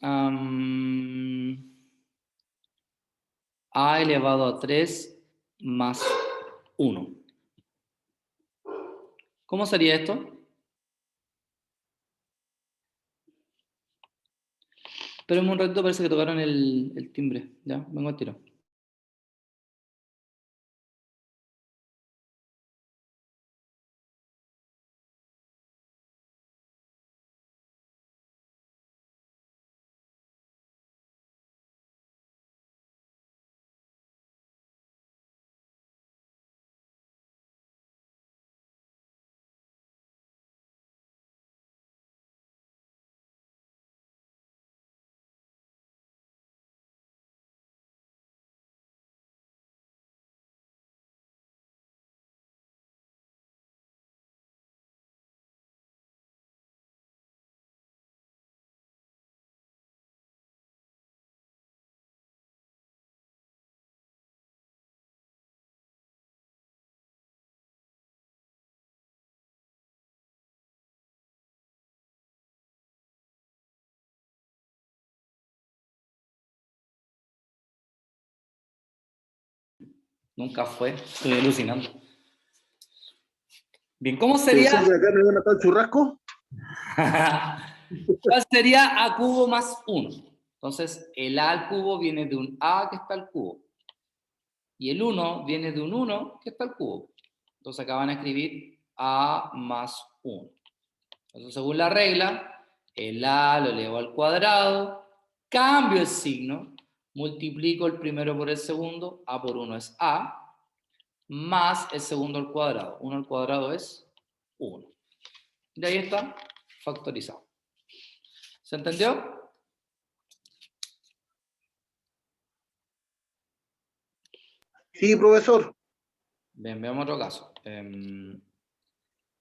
A elevado a 3 más 1. ¿Cómo sería esto? Espérenme un ratito, parece que tocaron el timbre. Ya, vengo al tiro. Nunca fue. Estoy alucinando. Bien, ¿cómo sería? ¿Pensó que acá me iban a matar el churrasco? ¿Cuál sería A cubo más 1? Entonces, el A al cubo viene de un A que está al cubo. Y el 1 viene de un 1 que está al cubo. Entonces, acá van a escribir A más 1. Entonces, según la regla, el A lo elevo al cuadrado, cambio el signo, multiplico el primero por el segundo, A por 1 es A, más el segundo al cuadrado. 1 al cuadrado es 1. Y ahí está factorizado. ¿Se entendió? Sí, profesor. Bien, veamos otro caso.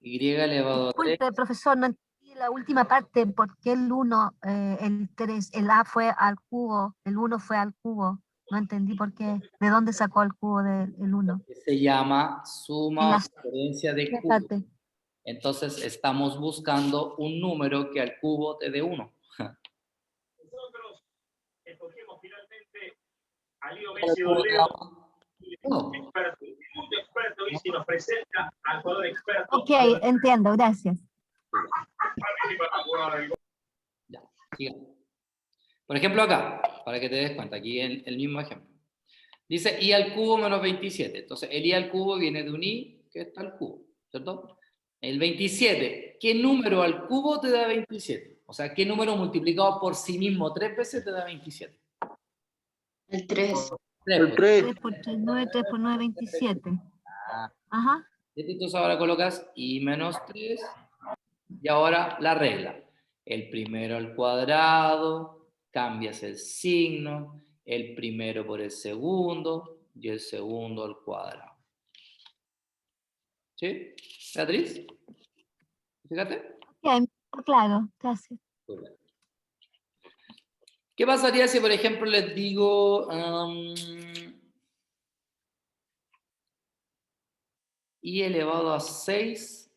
Y elevado a 3. Disculpe, profesor, no entendí la última parte. ¿Por qué el 1, el 3, el A fue al cubo, el 1 fue al cubo? No entendí por qué. ¿De dónde sacó el cubo del 1? Se llama suma En o la diferencia de cubos. parte. Entonces estamos buscando un número que al cubo te dé 1. Nosotros escogimos finalmente a Lío Messi Leo, experto, y si nos presenta al jugador experto. Ok, entiendo, gracias. Ya, sigamos. Por ejemplo acá, para que te des cuenta, aquí en el mismo ejemplo. Dice I al cubo menos 27. Entonces el I al cubo viene de un I que está al cubo, ¿cierto? El 27, ¿qué número al cubo te da 27? O sea, ¿qué número multiplicado por sí mismo 3 veces te da 27? El 3. El 3. 3 por 3, 9, 3 por 9, 27. Ah. Ajá. Entonces ahora colocas I menos 3 y ahora la regla. El primero al cuadrado, cambias el signo, el primero por el segundo y el segundo al cuadrado. ¿Sí? Beatriz, fíjate. Ok, claro, gracias. ¿Qué pasaría si, por ejemplo, les digo I elevado a 6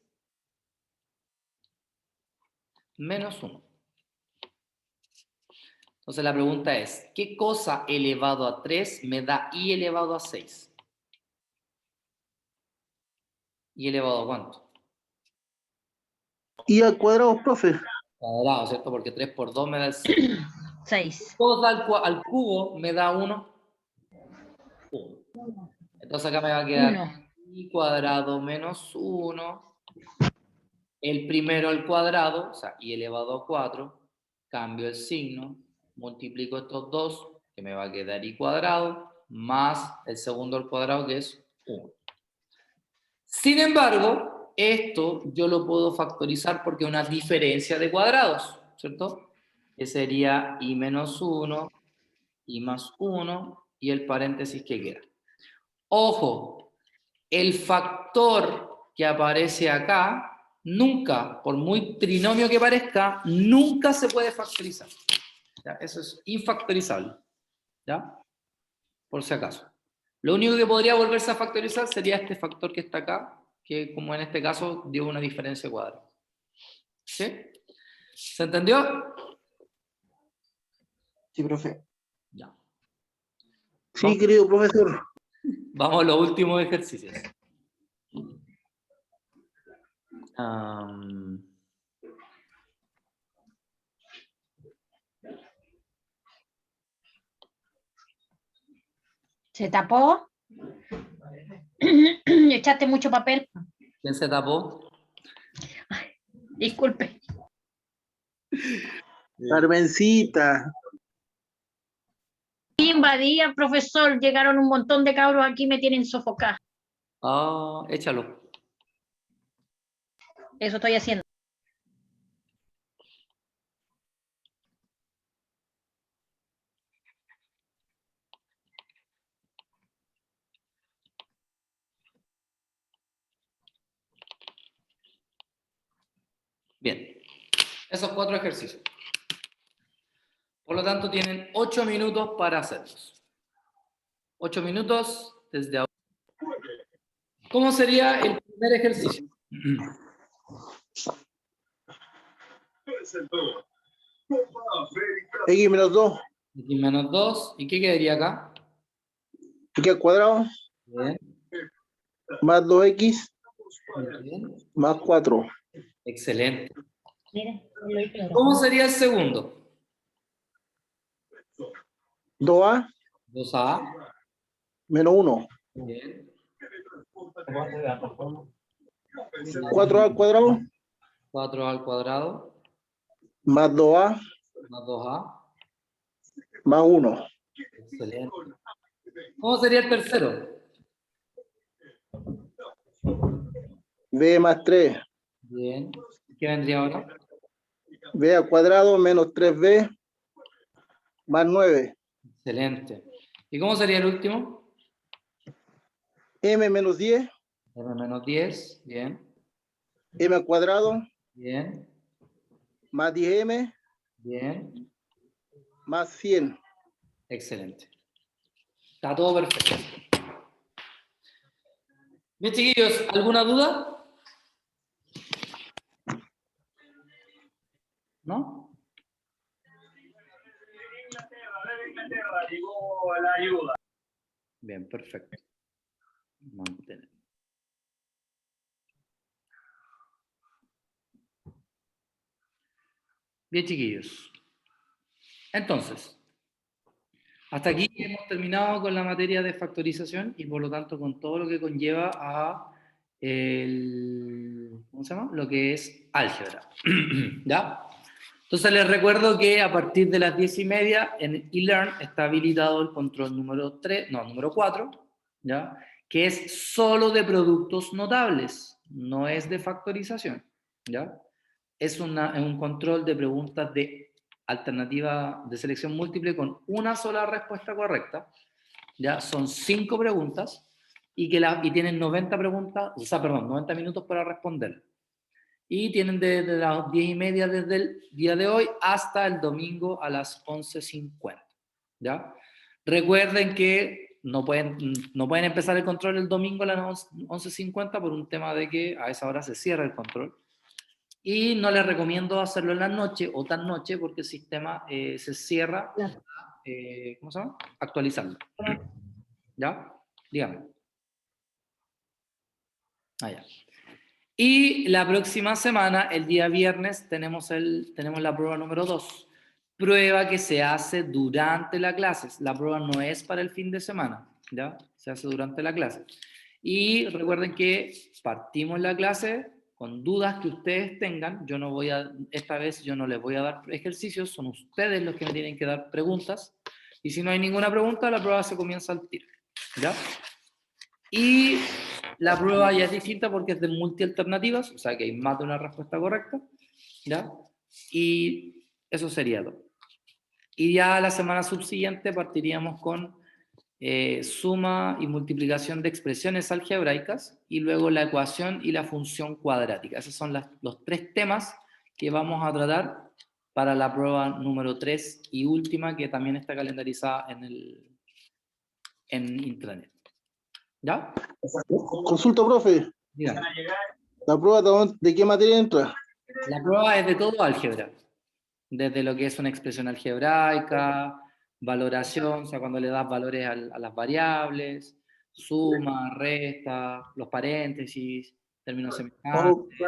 menos 1? Entonces la pregunta es, ¿qué cosa elevado a 3 me da I elevado a 6? ¿I elevado a cuánto? Y al cuadrado, profe. Cuadrado, ¿cierto? Porque 3 por 2 me da el 6. 6. Todo al cubo me da 1. 1. Entonces acá me va a quedar I cuadrado menos 1 el primero al cuadrado, o sea, y elevado a 4, cambio el signo, multiplico estos dos, que me va a quedar y cuadrado, más el segundo al cuadrado, que es 1. Sin embargo, esto yo lo puedo factorizar porque es una diferencia de cuadrados, ¿cierto? Que sería i menos 1, i más 1, y el paréntesis que queda. Ojo, el factor que aparece acá, nunca, por muy trinomio que parezca, nunca se puede factorizar. ¿Ya? Eso es infactorizable. ¿Ya? Por si acaso. Lo único que podría volverse a factorizar sería este factor que está acá, que como en este caso dio una diferencia cuadrada. ¿Sí? ¿Se entendió? Sí, profe. Ya. Sí, querido profesor. Vamos a los últimos ejercicios. ¿Se tapó? ¿Echaste mucho papel? ¿Quién se tapó? Disculpe. Carmencita. Invadía, profesor, llegaron un montón de cabros aquí, me tienen sofocada. Ah, échalo. Eso estoy haciendo. Bien. Esos 4 ejercicios. Por lo tanto, tienen 8 minutos para hacerlos. 8 minutos desde ahora. ¿Cómo sería el primer ejercicio? X menos 2. X menos 2. ¿Y qué quedaría acá? X al cuadrado. Bien. Más 2x. Bien. Más 4. Excelente. Mire, lo hice ahora. ¿Cómo sería el segundo? 2a 2a. menos 1. Bien. 4a al cuadrado. 4a al cuadrado. Más 2a. Más 2a. Más 1. Excelente. ¿Cómo sería el tercero? B más 3. Bien. ¿Qué vendría ahora? B al cuadrado menos 3b. Más 9. Excelente. ¿Y cómo sería el último? M menos 10. M menos 10. Bien. M al cuadrado. Bien. Más 10m. Bien. Más 100. Excelente. Está todo perfecto. Bien, chiquillos, ¿alguna duda? ¿No? Inglaterra, llegó la ayuda. Bien, perfecto. Mantener. Bien, chiquillos. Entonces, hasta aquí hemos terminado con la materia de factorización y por lo tanto con todo lo que conlleva a ¿cómo se llama? Lo que es álgebra. ¿Ya? Entonces les recuerdo que a partir de las 10:30 en eLearn está habilitado el control número 4, ¿ya? Que es solo de productos notables, no es de factorización, ¿ya? Es un control de preguntas de alternativa de selección múltiple con una sola respuesta correcta, ¿ya? Son 5 preguntas y tienen 90 minutos para responder. Y tienen desde las 10:30 desde el día de hoy hasta el domingo a las 11:50, ¿ya? Recuerden que no pueden empezar el control el domingo a las 11:50 por un tema de que a esa hora se cierra el control. Y no les recomiendo hacerlo en la noche o tan noche porque el sistema se cierra, ¿cómo se llama? Actualizarlo. ¿Ya? Dígame. Ya. Y la próxima semana, el día viernes, tenemos la prueba número 2. Prueba que se hace durante la clase. La prueba no es para el fin de semana, ¿ya? Se hace durante la clase. Y recuerden que partimos la clase con dudas que ustedes tengan. Yo no voy a, esta vez yo no les voy a dar ejercicios, son ustedes los que me tienen que dar preguntas. Y si no hay ninguna pregunta, la prueba se comienza al tiro. ¿Ya? Y la prueba ya es distinta porque es de multialternativas, o sea que hay más de una respuesta correcta. ¿Ya? Y eso sería todo. Y ya la semana subsiguiente partiríamos con suma y multiplicación de expresiones algebraicas y luego la ecuación y la función cuadrática. Esos son los 3 temas que vamos a tratar para la prueba número 3 y última, que también está calendarizada en intranet. ¿Ya? Consulta, profe. Dígame. ¿La prueba de qué materia entra? La prueba es de todo álgebra, desde lo que es una expresión algebraica, valoración, o sea, cuando le das valores a las variables, suma, resta, los paréntesis, términos semejantes,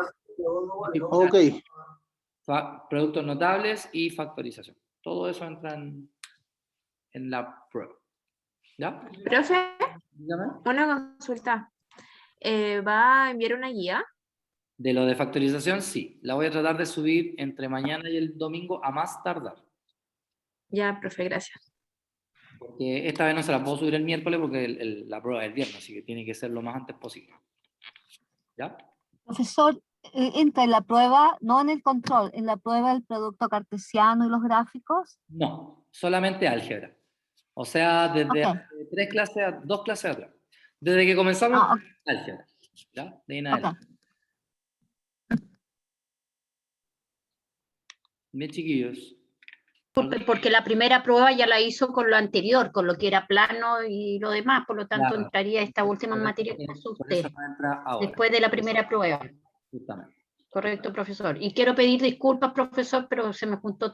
Ok. productos notables y factorización. Todo eso entra en la prueba. ¿Ya? Profe, Dígame. una consulta. ¿Va a enviar una guía? De lo de factorización, sí. La voy a tratar de subir entre mañana y el domingo a más tardar. Ya, profe, gracias. Porque esta vez no se la puedo subir el miércoles porque la prueba es el viernes, así que tiene que ser lo más antes posible. ¿Ya? Profesor, entra en la prueba, no en el control, en la prueba del producto cartesiano y los gráficos. No, solamente álgebra. O sea, desde hace 2 clases atrás. Desde que comenzamos, álgebra. ¿Ya? De ahí en adelante. Bien, chiquillos. Porque la primera prueba ya la hizo con lo anterior, con lo que era plano y lo demás, por lo tanto Claro. entraría esta última materia que puso Por usted, eso no entra ahora. después de la primera prueba. Justamente. Correcto, profesor. Y quiero pedir disculpas, profesor, pero se me juntó todo.